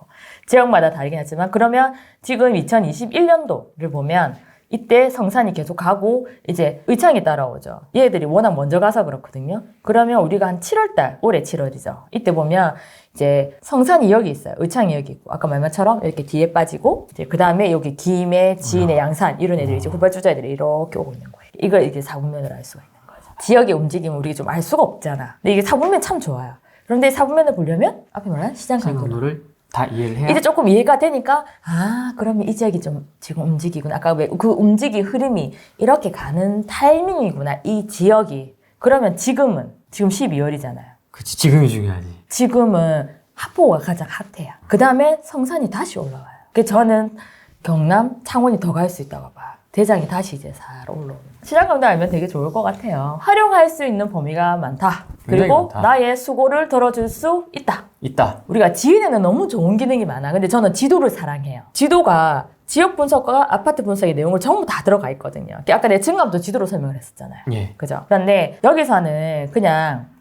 지역마다 다르긴 하지만 그러면 지금 2021년도를 보면 이때 성산이 계속 가고 이제 의창이 따라오죠. 얘들이 워낙 먼저 가서 그렇거든요. 그러면 우리가 한 7월달, 올해 7월이죠. 이때 보면 이제 성산이 여기 있어요. 의창이 여기 있고 아까 말만처럼 이렇게 뒤에 빠지고 이제 그 다음에 여기 김해, 진해, 양산 이런 애들이 이제 후발주자들이 이렇게 오고 있는 거예요. 이걸 이제 사분면으로 알 수가 있는 거죠. 지역의 움직임을 우리가 좀 알 수가 없잖아. 근데 이게 사분면 참 좋아요. 그런데 사분면을 보려면 앞에 말한 시장 강도를 강도를 다 이해를 해야 이제 조금 이해가 되니까 아 그러면 이 지역이 좀 지금 움직이구나. 아까 왜 그 움직이 흐름이 이렇게 가는 타이밍이구나. 이 지역이. 그러면 지금 12월이잖아요. 그치, 지금이 중요하지. 지금은 하포가 가장 핫해요. 그 다음에 성산이 다시 올라와요. 그래서 저는 경남, 창원이 더 갈 수 있다고 봐요. 대장이 다시 이제 살 올라오는. 시장강도 알면 되게 좋을 것 같아요. 활용할 수 있는 범위가 많다. 그리고 많다. 나의 수고를 덜어줄 수 있다. 있다. 우리가 지인에는 너무 좋은 기능이 많아. 근데 저는 지도를 사랑해요. 지도가 지역 분석과 아파트 분석의 내용을 전부 다 들어가 있거든요. 아까 내 증감도 지도로 설명을 했었잖아요. 예. 그죠? 그런데 여기서는 그냥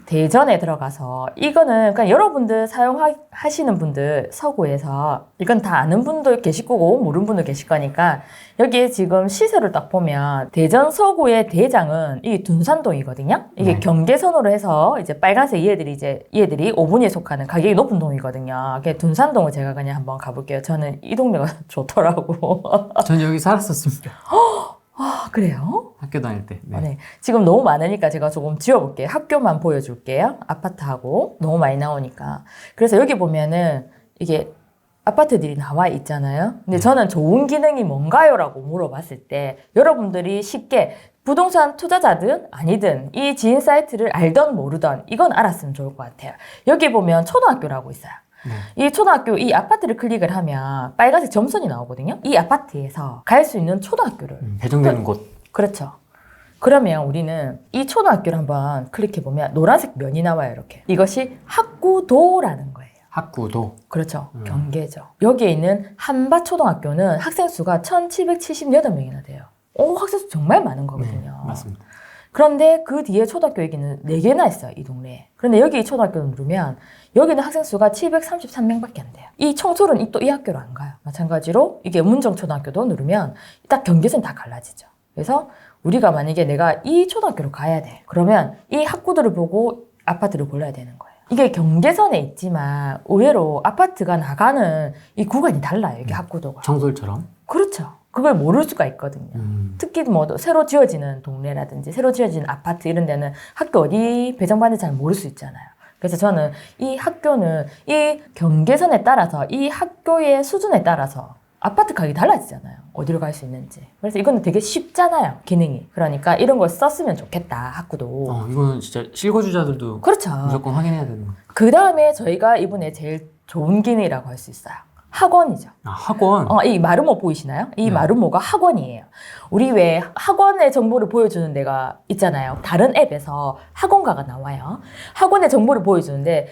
대전에 들어가서 이거는 그냥 여러분들 사용하시는 분들 서구에서 이건 다 아는 분도 계실 거고 모르는 분도 계실 거니까 여기에 지금 시세를 딱 보면 대전 서구의 대장은 이 둔산동이거든요. 이게 네. 경계선으로 해서 이제 빨간색 얘들이 5분위에 속하는 가격이 높은 동이거든요. 그게 둔산동을 제가 그냥 한번 가볼게요. 저는 이 동네가 좋더라고. 전 여기 살았었습니다. 아, 그래요? 학교 다닐 때. 네. 네. 지금 너무 많으니까 제가 조금 지워볼게요. 학교만 보여줄게요. 아파트하고 너무 많이 나오니까. 그래서 여기 보면은 이게 아파트들이 나와 있잖아요. 근데 저는 좋은 기능이 뭔가요? 라고 물어봤을 때 여러분들이 쉽게 부동산 투자자든 아니든 이 지인 사이트를 알던 모르던 이건 알았으면 좋을 것 같아요. 여기 보면 초등학교라고 있어요. 네. 이 초등학교 이 아파트를 클릭을 하면 빨간색 점선이 나오거든요. 이 아파트에서 갈 수 있는 초등학교를 배정되는 곳. 그렇죠. 그러면 우리는 이 초등학교를 한번 클릭해보면 노란색 면이 나와요. 이렇게. 이것이 학구도라는 거예요. 학구도. 그렇죠. 경계죠. 여기에 있는 한밭초등학교는 학생 수가 1778명이나 돼요. 학생 수 정말 많은 거거든요. 네, 맞습니다. 그런데 그 뒤에 초등학교 여기는 4개나 있어요. 이 동네에. 그런데 여기 초등학교를 누르면 여기는 학생 수가 733명밖에 안 돼요. 이 청솔은 또 이 학교로 안 가요. 마찬가지로 이게 문정초등학교도 누르면 딱 경계선 다 갈라지죠. 그래서 우리가 만약에 내가 이 초등학교로 가야 돼. 그러면 이 학구들을 보고 아파트를 골라야 되는 거예요. 이게 경계선에 있지만 의외로 아파트가 나가는 이 구간이 달라요. 이게 학구도가. 청솔처럼. 그렇죠. 그걸 모를 수가 있거든요. 특히 뭐 새로 지어지는 동네라든지 새로 지어지는 아파트 이런 데는 학교 어디 배정받는지 잘 모를 수 있잖아요. 그래서 저는 이 학교는 이 경계선에 따라서 이 학교의 수준에 따라서 아파트 가격이 달라지잖아요. 어디로 갈 수 있는지. 그래서 이거는 되게 쉽잖아요. 기능이. 그러니까 이런 걸 썼으면 좋겠다. 학구도. 이거는 진짜 실거주자들도 그렇죠. 무조건 확인해야 되는 거. 그 다음에 저희가 이번에 제일 좋은 기능이라고 할 수 있어요. 학원이죠. 학원. 이 마루모 보이시나요? 이 네. 마루모가 학원이에요. 우리 왜 학원의 정보를 보여주는 데가 있잖아요. 다른 앱에서 학원가가 나와요. 학원의 정보를 보여주는데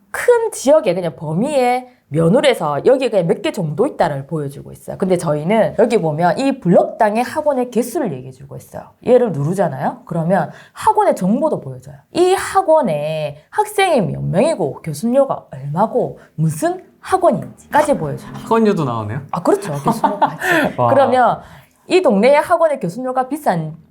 큰 지역에 그냥 범위에 면을 해서 여기에 그냥 몇 개 정도 있다를 보여주고 있어요. 근데 저희는 여기 보면 이 블럭당의 학원의 개수를 얘기해주고 있어요. 얘를 누르잖아요. 그러면 학원의 정보도 보여줘요. 이 학원에 학생이 몇 명이고 교수료가 얼마고 무슨 학원인지까지 보여줘요. 학원료도 나오네요. 그렇죠. 교수료까지. 와. 그러면 이 동네의 학원의 교수료가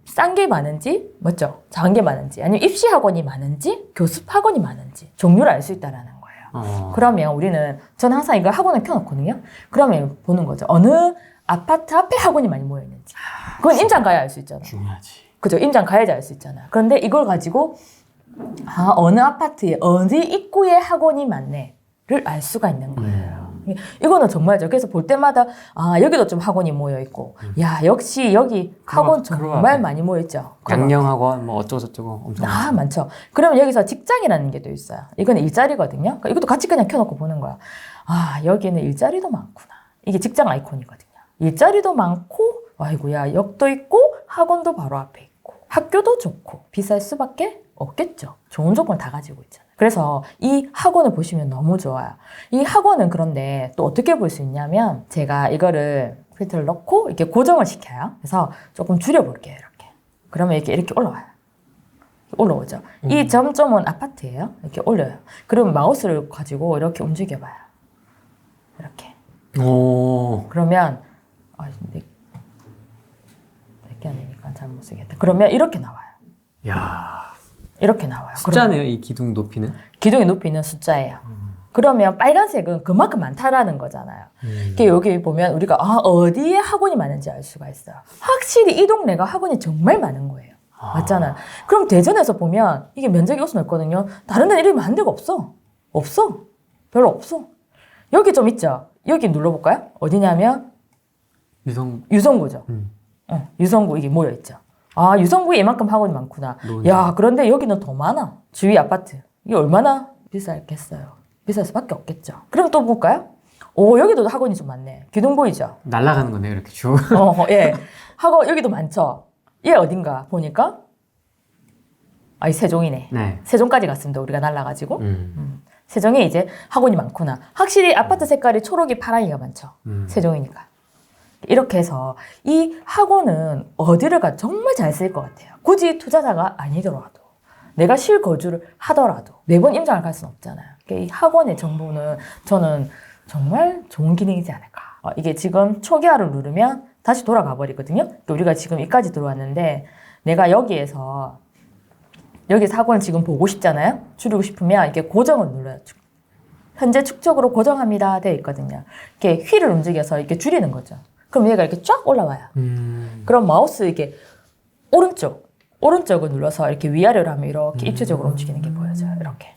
싼 게 많은지, 맞죠? 작은 게 많은지, 아니면 입시 학원이 많은지, 교습 학원이 많은지 종류를 알 수 있다라는 거예요. 그러면 우리는 저는 항상 이거 학원을 켜놓거든요. 그러면 보는 거죠. 어느 아파트 앞에 학원이 많이 모여 있는지. 그건 임장 가야 알 수 있잖아요. 중요하지. 그죠? 임장 가야지 알 수 있잖아요. 그런데 이걸 가지고 어느 아파트에 어디 입구에 학원이 많네를 알 수가 있는 거예요. 이거는 정말죠. 그래서 볼 때마다 여기도 좀 학원이 모여 있고, 야 역시 여기 학원 정말 많이 모여 있죠. 양령학원 뭐 어쩌고 저쩌고 엄청 많죠. 그러면 여기서 직장이라는 게 또 있어요. 이건 일자리거든요. 그러니까 이것도 같이 그냥 켜놓고 보는 거야. 여기는 일자리도 많구나. 이게 직장 아이콘이거든요. 일자리도 많고, 아이고야 역도 있고 학원도 바로 앞에 있고 학교도 좋고 비쌀 수밖에 없겠죠. 좋은 조건 다 가지고 있잖아요. 그래서 이 학원을 보시면 너무 좋아요. 이 학원은 그런데 또 어떻게 볼 수 있냐면 제가 이거를 필터를 넣고 이렇게 고정을 시켜요. 그래서 조금 줄여볼게요. 이렇게. 그러면 이렇게 올라와요. 올라오죠. 이 점점은 아파트예요. 이렇게 올려요. 그러면 마우스를 가지고 이렇게 움직여봐요. 이렇게. 오. 그러면 몇개 안 되니까 잘 못 쓰겠다. 그러면 이렇게 나와요. 야. 이렇게 나와요. 숫자네요, 이 기둥 높이는? 기둥의 높이는 숫자예요. 그러면 빨간색은 그만큼 많다라는 거잖아요. 이게 여기 보면 우리가 어디에 학원이 많은지 알 수가 있어요. 확실히 이 동네가 학원이 정말 많은 거예요. 맞잖아요. 그럼 대전에서 보면 이게 면적이 훨씬 넓거든요. 다른 데는 이렇게 많은 데가 없어. 없어. 별로 없어. 여기 좀 있죠. 여기 눌러볼까요? 어디냐면 유성구죠. 유성구 이게 모여있죠. 아, 유성구에 이만큼 학원이 많구나. 야, 그런데 여기는 더 많아. 주위 아파트. 이게 얼마나 비쌀겠어요. 비쌀 수밖에 없겠죠. 그럼 또 볼까요? 오, 여기도 학원이 좀 많네. 기둥 보이죠? 날아가는 거네요, 이렇게 쭉. 예. 학원 여기도 많죠. 얘 어딘가 보니까 이 세종이네. 네. 세종까지 갔습니다. 우리가 날라가지고. 세종에 이제 학원이 많구나. 확실히 아파트 색깔이 초록이 파랑이가 많죠. 세종이니까. 이렇게 해서 이 학원은 어디를 가 정말 잘 쓸 것 같아요. 굳이 투자자가 아니더라도 내가 실거주를 하더라도 매번 임장을 갈 수는 없잖아요. 이 학원의 정보는 저는 정말 좋은 기능이지 않을까. 이게 지금 초기화를 누르면 다시 돌아가 버리거든요. 우리가 지금 여기까지 들어왔는데 내가 여기서 학원을 지금 보고 싶잖아요. 줄이고 싶으면 이렇게 고정을 눌러요. 현재 축적으로 고정합니다 되어 있거든요. 이렇게 휠을 움직여서 이렇게 줄이는 거죠. 그럼 얘가 이렇게 쫙 올라와요. 그럼 마우스 이렇게 오른쪽을 눌러서 이렇게 위아래로 하면 이렇게 입체적으로 움직이는 게 보여져요. 이렇게.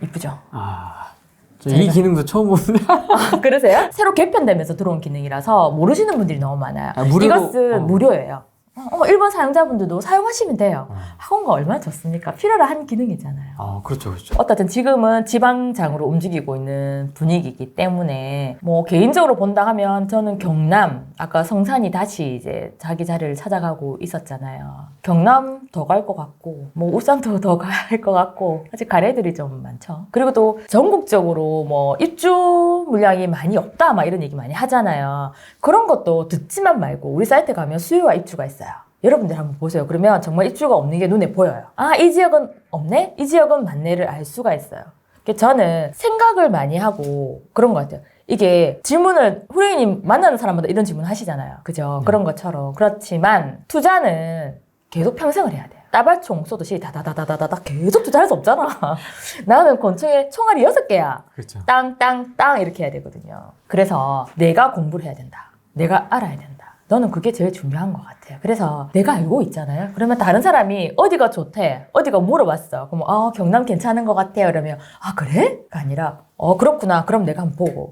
이쁘죠? 이 기능도 처음 보는데. 그러세요? 새로 개편되면서 들어온 기능이라서 모르시는 분들이 너무 많아요. 이것은 무료예요. 일반 사용자분들도 사용하시면 돼요. 학원가 얼마나 좋습니까? 필요로 한 기능이잖아요. 그렇죠, 그렇죠. 어쨌든 지금은 지방장으로 움직이고 있는 분위기이기 때문에 뭐 개인적으로 본다 하면 저는 경남, 아까 성산이 다시 이제 자기 자리를 찾아가고 있었잖아요. 경남 더 갈 것 같고 뭐 울산도 더 갈 것 같고 아직 갈 애들이 좀 많죠. 그리고 또 전국적으로 뭐 입주 물량이 많이 없다 막 이런 얘기 많이 하잖아요. 그런 것도 듣지만 말고 우리 사이트 가면 수요와 입주가 있어요. 여러분들 한번 보세요. 그러면 정말 입주가 없는 게 눈에 보여요. 이 지역은 없네? 이 지역은 많네를 알 수가 있어요. 저는 생각을 많이 하고 그런 것 같아요. 이게 질문을 후레이님 만나는 사람마다 이런 질문 하시잖아요. 그죠? 그런 것처럼. 그렇지만 투자는 계속 평생을 해야 돼요. 따발총 쏘듯이 다다다다다다 계속 투자할 수 없잖아. 나는 권총에 총알이 6개야. 그렇죠. 땅땅땅 이렇게 해야 되거든요. 그래서 내가 공부를 해야 된다. 내가 알아야 된다. 너는 그게 제일 중요한 것 같아요. 그래서 내가 알고 있잖아요. 그러면 다른 사람이 어디가 좋대, 어디가 물어봤어. 그럼 경남 괜찮은 것 같아요. 그러면 그래?가 아니라 그렇구나. 그럼 내가 한번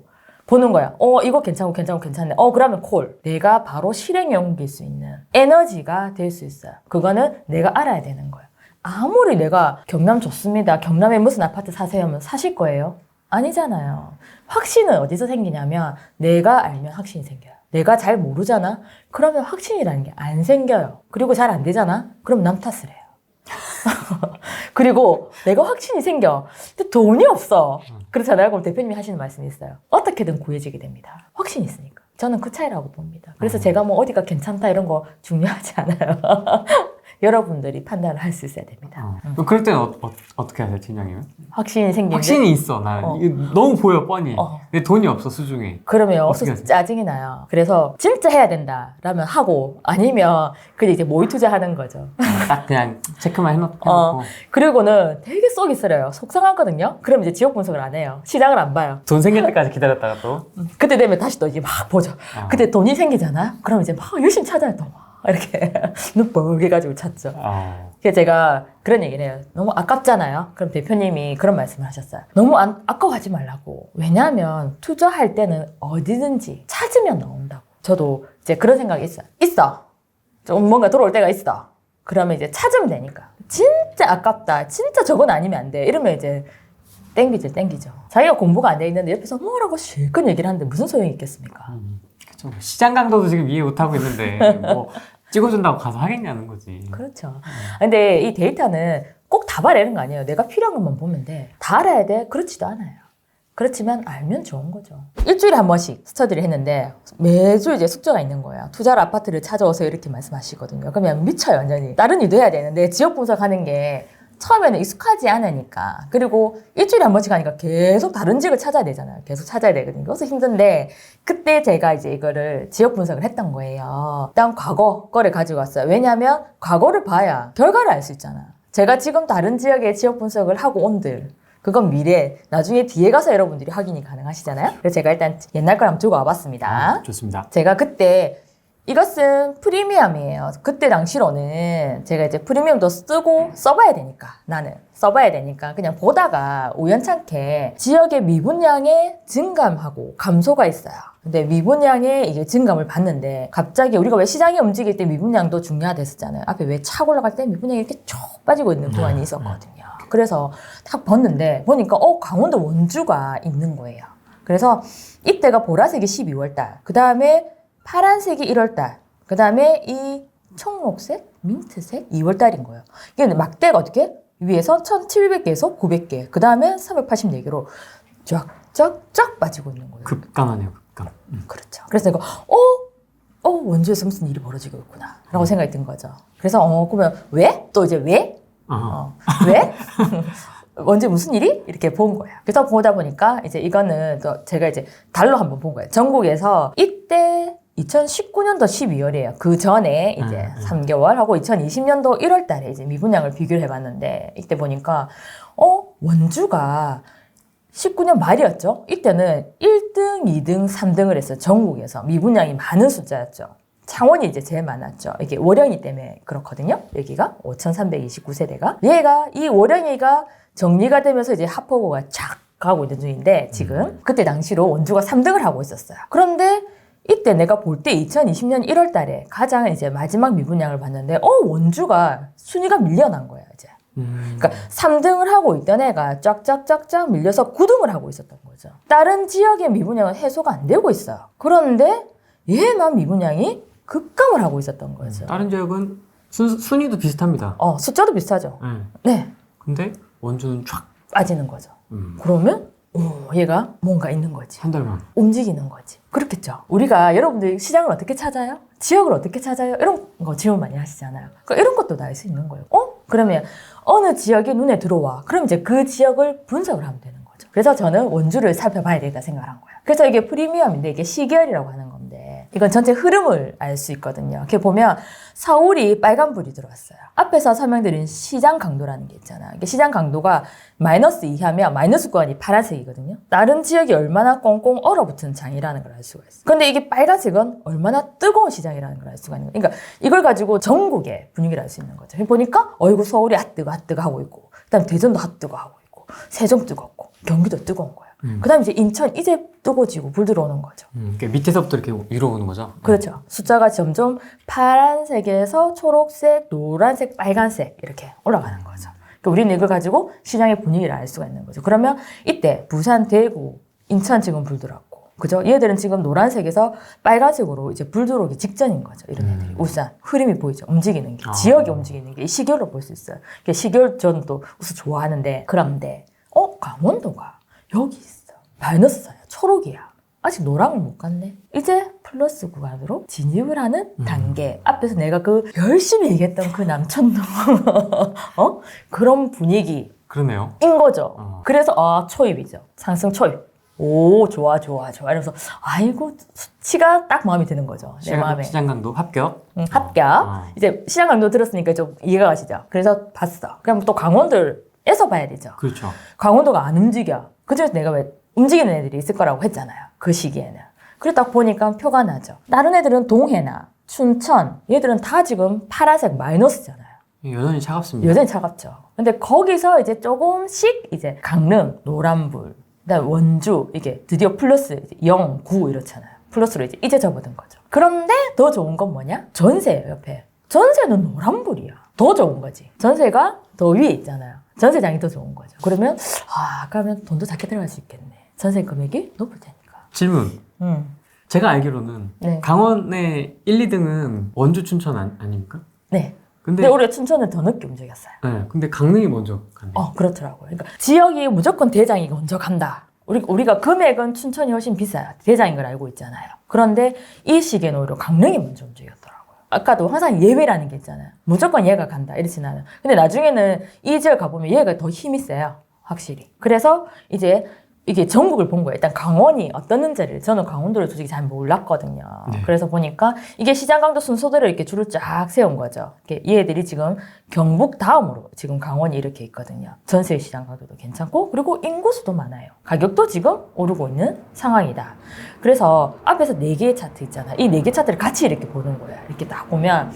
보는 거야. 이거 괜찮네. 그러면 콜. 내가 바로 실행에 옮길 수 있는 에너지가 될 수 있어요. 그거는 내가 알아야 되는 거예요. 아무리 내가 경남 좋습니다. 경남에 무슨 아파트 사세요 하면 사실 거예요? 아니잖아요. 확신은 어디서 생기냐면 내가 알면 확신이 생겨요. 내가 잘 모르잖아? 그러면 확신이라는 게 안 생겨요. 그리고 잘 안 되잖아? 그럼 남 탓을 해요. 그리고 내가 확신이 생겨. 근데 돈이 없어. 그렇잖아요. 그럼 대표님이 하시는 말씀이 있어요. 어떻게든 구해지게 됩니다. 확신이 있으니까. 저는 그 차이라고 봅니다. 그래서 제가 뭐 어디가 괜찮다 이런 거 중요하지 않아요. 여러분들이 판단을 할 수 있어야 됩니다. 그럴 때는 어떻게 하세요, 팀장님은? 확신이 생기는데 확신이 있어, 나는. 이게 너무 보여, 뻔히. 근데 돈이 없어, 수중에. 그러면 없어서 짜증이 나요. 그래서 진짜 해야 된다 라면 하고 아니면 그냥 이제 모의 투자하는 거죠. 딱 그냥 체크만 해놓고. 그리고는 되게 쏙이 쓰려요. 속상하거든요. 그럼 이제 지역 분석을 안 해요. 시장을 안 봐요. 돈 생길 때까지 기다렸다가 또. 그때 되면 다시 또 이제 막 보죠. 그때 돈이 생기잖아. 그럼 이제 막 열심히 찾아요. 또 이렇게 눈 뻘개가지고 찾죠. 그래서 제가 그런 얘기를 해요. 너무 아깝잖아요. 그럼 대표님이 그런 말씀을 하셨어요. 너무 아까워하지 말라고. 왜냐하면 투자할 때는 어디든지 찾으면 나온다고. 저도 이제 그런 생각이 있어. 좀 뭔가 들어올 때가 있어. 그러면 이제 찾으면 되니까. 진짜 아깝다. 진짜 저건 아니면 안 돼. 이러면 이제 땡기죠. 자기가 공부가 안 돼 있는데 옆에서 뭐라고 실컷 얘기를 하는데 무슨 소용이 있겠습니까? 그쵸. 시장 강도도 지금 이해 못하고 있는데 뭐 찍어준다고 가서 하겠냐는 거지. 그렇죠. 근데 이 데이터는 꼭 다 봐내는 거 아니에요. 내가 필요한 것만 보면 돼. 다 알아야 돼? 그렇지도 않아요. 그렇지만 알면 좋은 거죠. 일주일에 한 번씩 스터디를 했는데 매주 이제 숙제가 있는 거예요. 투자를 아파트를 찾아오세요 이렇게 말씀하시거든요. 그러면 미쳐요 완전히. 다른 일도 해야 되는데 지역 분석하는 게 처음에는 익숙하지 않으니까. 그리고 일주일에 한 번씩 하니까 계속 다른 지역을 찾아야 되잖아요. 계속 찾아야 되거든요. 그래서 힘든데 그때 제가 이제 이거를 지역 분석을 했던 거예요. 일단 과거 거를 가지고 왔어요. 왜냐하면 과거를 봐야 결과를 알 수 있잖아. 제가 지금 다른 지역의 지역 분석을 하고 온들 그건 미래, 나중에 뒤에 가서 여러분들이 확인이 가능하시잖아요. 그래서 제가 일단 옛날 걸 한번 두고 와봤습니다. 좋습니다. 제가 그때 이것은 프리미엄이에요. 그때 당시로는 제가 이제 프리미엄도 쓰고 써봐야 되니까 나는 써봐야 되니까 그냥 보다가 우연찮게 지역의 미분양의 증감하고 감소가 있어요. 근데 미분양의 이게 증감을 봤는데 갑자기 우리가 왜 시장이 움직일 때 미분양도 중요하댔었잖아요. 앞에 왜 착 올라갈 때 미분양이 이렇게 쭉 빠지고 있는 구간이 있었거든요. 그래서 딱 봤는데 보니까 강원도 원주가 있는 거예요. 그래서 이때가 보라색이 12월 달, 그 다음에 파란색이 1월 달, 그 다음에 이 청록색, 민트색 2월 달인 거예요. 이게 막대가 어떻게? 위에서 1700개에서 900개, 그 다음에 384개로 쫙쫙쫙 빠지고 있는 거예요. 급감하네요, 급감. 그렇죠. 그래서 이거 원주에서 무슨 일이 벌어지고 있구나 라고 생각이 든 거죠. 그래서 그러면 왜? 또 이제 왜? 왜? 언제 무슨 일이? 이렇게 본 거예요. 그래서 보다 보니까 이제 이거는 또 제가 이제 달로 한번 본 거예요. 전국에서 이때 2019년도 12월이에요. 그 전에 이제 3개월 하고 2020년도 1월 달에 이제 미분양을 비교를 해봤는데 이때 보니까 원주가 19년 말이었죠. 이때는 1등, 2등, 3등을 했어요. 전국에서 미분양이 많은 숫자였죠. 창원이 이제 제일 많았죠. 이게 월영이 때문에 그렇거든요. 여기가 5,329세대가. 이 월영이가 정리가 되면서 이제 합포고가 쫙 가고 있는 중인데 지금 그때 당시로 원주가 3등을 하고 있었어요. 그런데 이때 내가 볼 때 2020년 1월 달에 가장 이제 마지막 미분양을 봤는데 원주가 순위가 밀려난 거예요, 이제. 그러니까 3등을 하고 있던 애가 쫙쫙쫙쫙 밀려서 9등을 하고 있었던 거죠. 다른 지역의 미분양은 해소가 안 되고 있어요. 그런데 얘만 미분양이 급감을 하고 있었던 거죠. 다른 지역은 순위도 비슷합니다. 숫자도 비슷하죠. 네. 근데 원주는 쫙 빠지는 거죠. 그러면 얘가 뭔가 있는 거지. 한 달만 움직이는 거지. 그렇겠죠. 우리가 여러분들 시장을 어떻게 찾아요? 지역을 어떻게 찾아요? 이런 거 질문 많이 하시잖아요. 그러니까 이런 것도 다 알 수 있는 거예요. 그러면 어느 지역이 눈에 들어와. 그럼 이제 그 지역을 분석을 하면 되는 거죠. 그래서 저는 원주를 살펴봐야 되겠다 생각을 한 거예요. 그래서 이게 프리미엄인데 이게 시계열이라고 하는 건데 이건 전체 흐름을 알 수 있거든요. 이렇게 보면 서울이 빨간불이 들어왔어요. 앞에서 설명드린 시장 강도라는 게 있잖아요. 이게 시장 강도가 마이너스 이하면 마이너스 구간이 파란색이거든요. 다른 지역이 얼마나 꽁꽁 얼어붙은 장이라는 걸 알 수가 있어요. 근데 이게 빨간색은 얼마나 뜨거운 시장이라는 걸 알 수가 있는 거예요. 그러니까 이걸 가지고 전국의 분위기를 알 수 있는 거죠. 보니까 서울이 핫뜨거 하고 있고 그다음에 대전도 핫뜨거 하고 있고 세종 뜨겁고 경기도 뜨거운 거예요. 그다음에 이제 인천 이제 뜨거워지고 불 들어오는 거죠. 그러니까 밑에서부터 이렇게 위로 오는 거죠? 그렇죠. 숫자가 점점 파란색에서 초록색, 노란색, 빨간색 이렇게 올라가는 거죠. 그러니까 우리는 이걸 가지고 시장의 분위기를 알 수가 있는 거죠. 그러면 이때 부산, 대구, 인천 지금 불 들어왔고 그죠? 얘들은 지금 노란색에서 빨간색으로 이제 불 들어오기 직전인 거죠. 이런 애들이. 울산. 흐름이 보이죠? 움직이는 게. 지역이 움직이는 게. 이 시계열로 볼 수 있어요. 시계열 저는 또 우선 좋아하는데 그런데 강원도가 여기 있어. 마이너스야. 초록이야. 아직 노랑을 못 갔네. 이제 플러스 구간으로 진입을 하는 단계. 앞에서 내가 그 열심히 얘기했던 그 남천동 그런 분위기. 그러네요. 인 거죠. 그래서 초입이죠. 상승 초입. 오 좋아 이러면서 아이고 수치가 딱 마음에 드는 거죠. 내 마음에. 시장 강도 합격. 합격. 이제 시장 강도 들었으니까 좀 이해가 가시죠. 그래서 봤어. 그럼 또 강원도에서 봐야 되죠. 그렇죠. 강원도가 안 움직여. 그중에서 내가 왜 움직이는 애들이 있을 거라고 했잖아요. 그 시기에는. 그래 딱 보니까 표가 나죠. 다른 애들은 동해나 춘천 얘들은 다 지금 파란색 마이너스잖아요. 여전히 차갑습니다. 여전히 차갑죠. 근데 거기서 이제 조금씩 이제 강릉 노란불 그다음에 원주 이게 드디어 플러스 0, 9 이렇잖아요. 플러스로 이제 접어든 거죠. 그런데 더 좋은 건 뭐냐? 전세예요, 옆에. 전세는 노란불이야. 더 좋은 거지. 전세가 더 위에 있잖아요. 전세장이 더 좋은 거죠. 그러면 그러면 돈도 작게 들어갈 수 있겠네. 전세 금액이 높을 테니까. 질문. 제가 알기로는 네. 강원의 1, 2등은 원주, 춘천 아닙니까? 네. 근데 근데 우리가 춘천은 더 늦게 움직였어요. 네, 근데 강릉이 먼저 간대요. 그렇더라고요. 그러니까 지역이 무조건 대장이 먼저 간다. 우리가 금액은 춘천이 훨씬 비싸요. 대장인 걸 알고 있잖아요. 그런데 이 시기에는 오히려 강릉이 먼저 움직였더라고요. 아까도 항상 예외라는 게 있잖아요. 무조건 얘가 간다. 이렇진 않아요. 근데 나중에는 이 지역 가보면 얘가 더 힘이 세요. 확실히. 그래서 이제 이게 전국을 본 거예요. 일단 강원이 어떻는지를 저는 강원도를 솔직히 잘 몰랐거든요. 네. 그래서 보니까 이게 시장 강도 순서대로 이렇게 줄을 쫙 세운 거죠. 이렇게 얘들이 지금 경북 다음으로 지금 강원이 이렇게 있거든요. 전세 시장 강도도 괜찮고 그리고 인구수도 많아요. 가격도 지금 오르고 있는 상황이다. 그래서 앞에서 4개의 차트 있잖아요. 이 4개 차트를 같이 이렇게 보는 거예요. 이렇게 딱 보면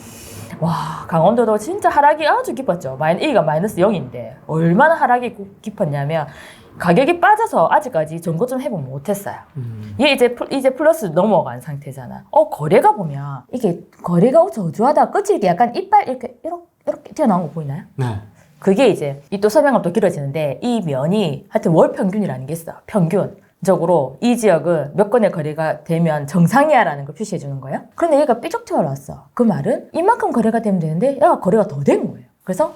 와, 강원도도 진짜 하락이 아주 깊었죠. A가 마이너스 0인데 얼마나 하락이 깊었냐면 가격이 빠져서 아직까지 전고점 회복 못했어요. 얘 이제 플러스 넘어간 상태잖아. 거래가 보면 이게 거래가 저조하다 끝이 이렇게 약간 이빨 이렇게 튀어나온 거 보이나요? 네. 그게 이제 이 또 설명은 또 길어지는데 이 면이 하여튼 월 평균이라는 게 있어. 평균적으로 이 지역은 몇 건의 거래가 되면 정상이야라는 걸 표시해 주는 거예요. 그런데 얘가 삐쩍 튀어나왔어. 그 말은 이만큼 거래가 되면 되는데 얘가 거래가 더 된 거예요. 그래서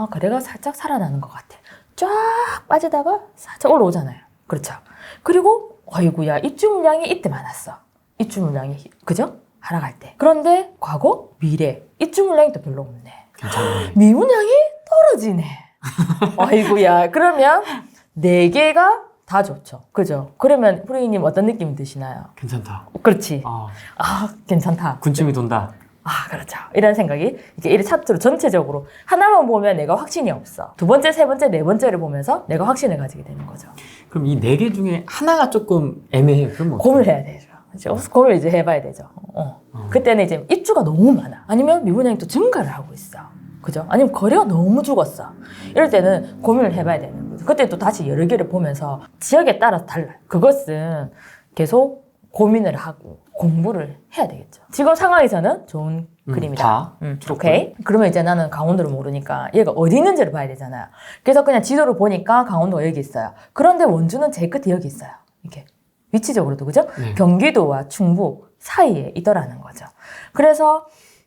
거래가 살짝 살아나는 것 같아. 쫙 빠지다가 살짝 올라오잖아요. 그렇죠. 그리고 어이구야 입주 물량이 이때 많았어. 입주 물량이 그죠? 하락할 때. 그런데 과거, 미래 입주 물량이 또 별로 없네. 괜찮네. 미분양이 떨어지네. 어이구야. 그러면 4개가 다 좋죠. 그죠? 그러면 프로이님 어떤 느낌 드시나요? 괜찮다. 그렇지. 괜찮다. 군침이 돈다. 그렇죠. 이런 생각이 이렇게 차트로 전체적으로 하나만 보면 내가 확신이 없어. 두 번째, 세 번째, 네 번째를 보면서 내가 확신을 가지게 되는 거죠. 그럼 이 4개 중에 하나가 조금 애매해요. 그럼 고민을 해야 되죠. 그렇죠? 고민을 이제 해봐야 되죠. 그때는 이제 입주가 너무 많아. 아니면 미분양이 또 증가를 하고 있어. 그죠? 아니면 거래가 너무 죽었어. 이럴 때는 고민을 해봐야 되는 거죠. 그때 또 다시 여러 개를 보면서 지역에 따라서 달라요. 그것은 계속 고민을 하고 공부를 해야 되겠죠. 지금 상황에서는 좋은 그림이다. 오케이. 그러면 이제 나는 강원도를 모르니까 얘가 어디 있는지를 봐야 되잖아요. 그래서 그냥 지도를 보니까 강원도가 여기 있어요. 그런데 원주는 제일 끝에 여기 있어요. 이렇게 위치적으로도 그죠? 네. 경기도와 충북 사이에 있더라는 거죠. 그래서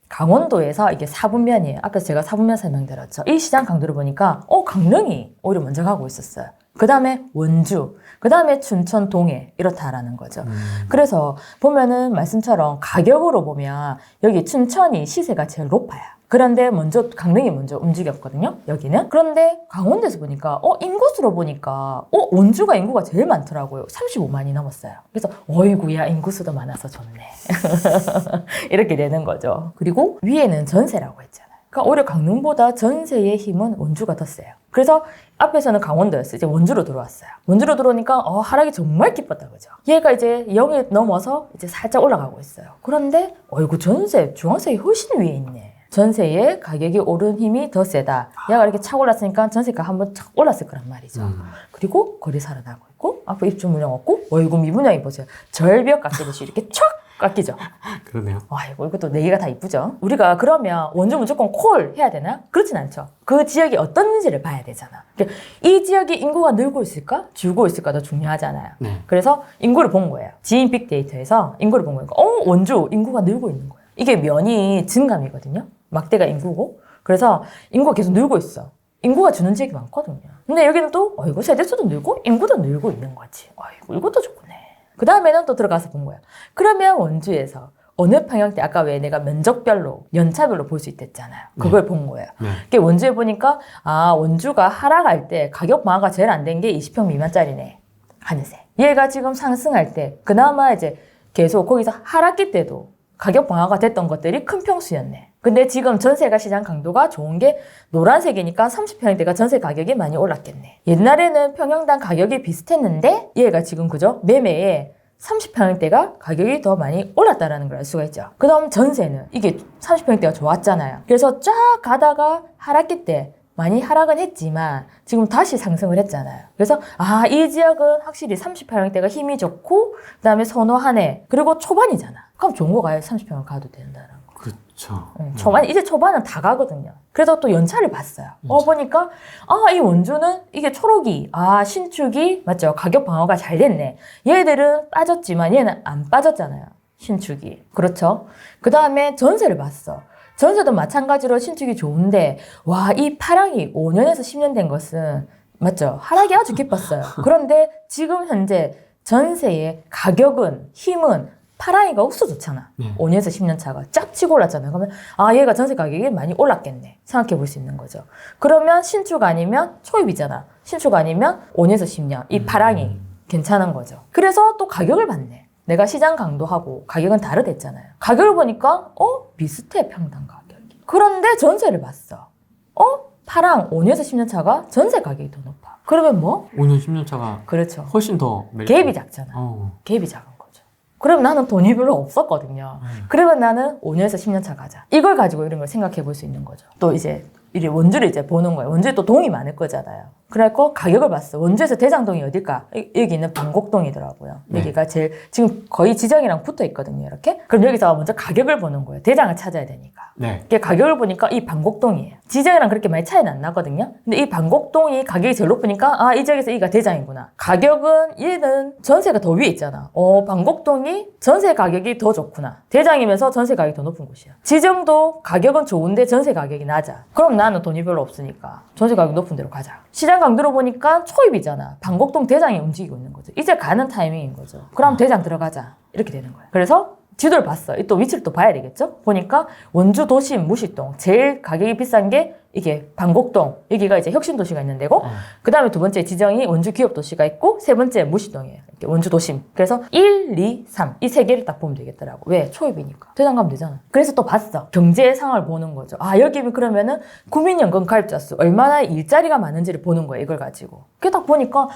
강원도에서 이게 4분면이에요. 앞에서 제가 4분면 설명드렸죠. 이 시장 강도를 보니까 강릉이 오히려 먼저 가고 있었어요. 그 다음에 원주, 그 다음에 춘천, 동해 이렇다라는 거죠. 그래서 보면은 말씀처럼 가격으로 보면 여기 춘천이 시세가 제일 높아요. 그런데 먼저 강릉이 먼저 움직였거든요. 여기는. 그런데 강원도에서 보니까 인구수로 보니까 원주가 인구가 제일 많더라고요. 35만이 넘었어요. 그래서 어이구야 인구수도 많아서 좋네. 이렇게 되는 거죠. 그리고 위에는 전세라고 했잖아요. 그러니까 오히려 강릉보다 전세의 힘은 원주가 더 세요. 그래서 앞에서는 강원도였어요. 이제 원주로 들어왔어요. 원주로 들어오니까 하락이 정말 깊었다 그죠? 얘가 이제 0이 넘어서 이제 살짝 올라가고 있어요. 그런데 어이구 전세 중앙세가 훨씬 위에 있네. 전세의 가격이 오른 힘이 더 세다. 얘가 이렇게 착 올랐으니까 전세가 한번 착 올랐을 거란 말이죠. 그리고 거리 살아나고 있고 앞으로 입주 물량 없고 어이구 미분양이 보세요. 절벽 깎이듯이 이렇게 촥 깎이죠. 그러네요. 아이고 이것도 4개가 다 이쁘죠. 우리가 그러면 원주 무조건 콜 해야 되나? 그렇진 않죠. 그 지역이 어떤지를 봐야 되잖아. 그러니까 이 지역이 인구가 늘고 있을까? 줄고 있을까도 중요하잖아요. 네. 그래서 인구를 본 거예요. 지인 빅데이터에서 인구를 본 거니까 원주 인구가 늘고 있는 거예요. 이게 면이 증감이거든요. 막대가 인구고. 그래서 인구가 계속 늘고 있어. 인구가 주는 지역이 많거든요. 근데 여기는 또 이거 세대수도 늘고 인구도 늘고 있는 거지. 아이고 이것도 좋네. 그 다음에는 또 들어가서 본 거야. 그러면 원주에서 어느 평형대 아까 왜 내가 면적별로 연차별로 볼 수 있댔잖아요. 그걸 본 거예요. 그 원주에 보니까 원주가 하락할 때 가격 방어가 제일 안 된 게 20평 미만짜리네. 하늘색. 얘가 지금 상승할 때 그나마 이제 계속 거기서 하락기 때도 가격 방어가 됐던 것들이 큰 평수였네. 근데 지금 전세가 시장 강도가 좋은 게 노란색이니까 30평대가 전세 가격이 많이 올랐겠네. 옛날에는 평형당 가격이 비슷했는데 얘가 지금 그죠? 매매에 30평대가 가격이 더 많이 올랐다는 걸 알 수가 있죠. 그 다음 전세는 이게 30평대가 좋았잖아요. 그래서 쫙 가다가 하락기 때 많이 하락은 했지만 지금 다시 상승을 했잖아요. 그래서 이 지역은 확실히 30평대가 힘이 좋고 그 다음에 선호하네. 그리고 초반이잖아. 그럼 좋은 거 가야 30평을 가도 된다는 거. 그렇죠. 초반, 이제 초반은 다 가거든요. 그래서 또 연차를 봤어요. 보니까, 이 원주는 이게 초록이, 신축이, 맞죠? 가격 방어가 잘 됐네. 얘들은 빠졌지만 얘는 안 빠졌잖아요. 신축이. 그렇죠? 그 다음에 전세를 봤어. 전세도 마찬가지로 신축이 좋은데, 이 파랑이 5년에서 10년 된 것은, 맞죠? 하락이 아주 깊었어요. 그런데 지금 현재 전세의 가격은, 힘은 파랑이가 없어졌잖아. 5년에서 10년 차가 쫙 치고 올랐잖아요. 그러면 얘가 전세 가격이 많이 올랐겠네. 생각해 볼 수 있는 거죠. 그러면 신축 아니면 초입이잖아. 신축 아니면 5년에서 10년. 이 파랑이 괜찮은 거죠. 그래서 또 가격을 봤네. 내가 시장 강도하고 가격은 다르댔잖아요. 가격을 보니까 비슷해, 평당 가격이. 그런데 전세를 봤어. 파랑 5년에서 10년 차가 전세 가격이 더 높아. 그러면 뭐? 5년 10년 차가 그렇죠. 훨씬 더 갭이 작잖아. 갭이 작은 거죠. 그럼 나는 돈이 별로 없었거든요. 그러면 나는 5년에서 10년 차 가자. 이걸 가지고 이런 걸 생각해 볼 수 있는 거죠. 또 이제 원주를 이제 보는 거예요. 원주에 또 동이 많을 거잖아요. 그래갖고 가격을 봤어. 원주에서 대장동이 어딜까? 여기 있는 방곡동이더라고요. 여기가 제일 지금 거의 지정이랑 붙어 있거든요. 이렇게. 그럼 여기서 먼저 가격을 보는 거예요. 대장을 찾아야 되니까. 이게 가격을 보니까 이 방곡동이에요. 지정이랑 그렇게 많이 차이는 안 나거든요. 근데 이 방곡동이 가격이 제일 높으니까 이 지역에서 이가 대장이구나. 가격은 얘는 전세가 더 위에 있잖아. 방곡동이 전세 가격이 더 좋구나. 대장이면서 전세 가격이 더 높은 곳이야. 지정도 가격은 좋은데 전세 가격이 낮아. 그럼 나는 돈이 별로 없으니까 전세 가격 높은 데로 가자. 시장 강도로 보니까 초입이잖아. 방곡동 대장이 움직이고 있는 거죠. 이제 가는 타이밍인 거죠. 그럼 대장 들어가자. 이렇게 되는 거예요. 그래서 지도를 봤어. 또 위치를 또 봐야 되겠죠? 보니까 원주 도심 무시동. 제일 가격이 비싼 게 이게 방곡동. 여기가 이제 혁신도시가 있는 데고, 그 다음에 두 번째 지정이 원주 기업도시가 있고, 세 번째 무시동이에요. 이렇게 원주 도심. 그래서 1, 2, 3. 이 세 개를 딱 보면 되겠더라고. 왜? 초입이니까. 대장 가면 되잖아. 그래서 또 봤어. 경제 상황을 보는 거죠. 여기 그러면은 국민연금 가입자 수, 얼마나 일자리가 많은지를 보는 거예요. 이걸 가지고. 그게 딱 보니까,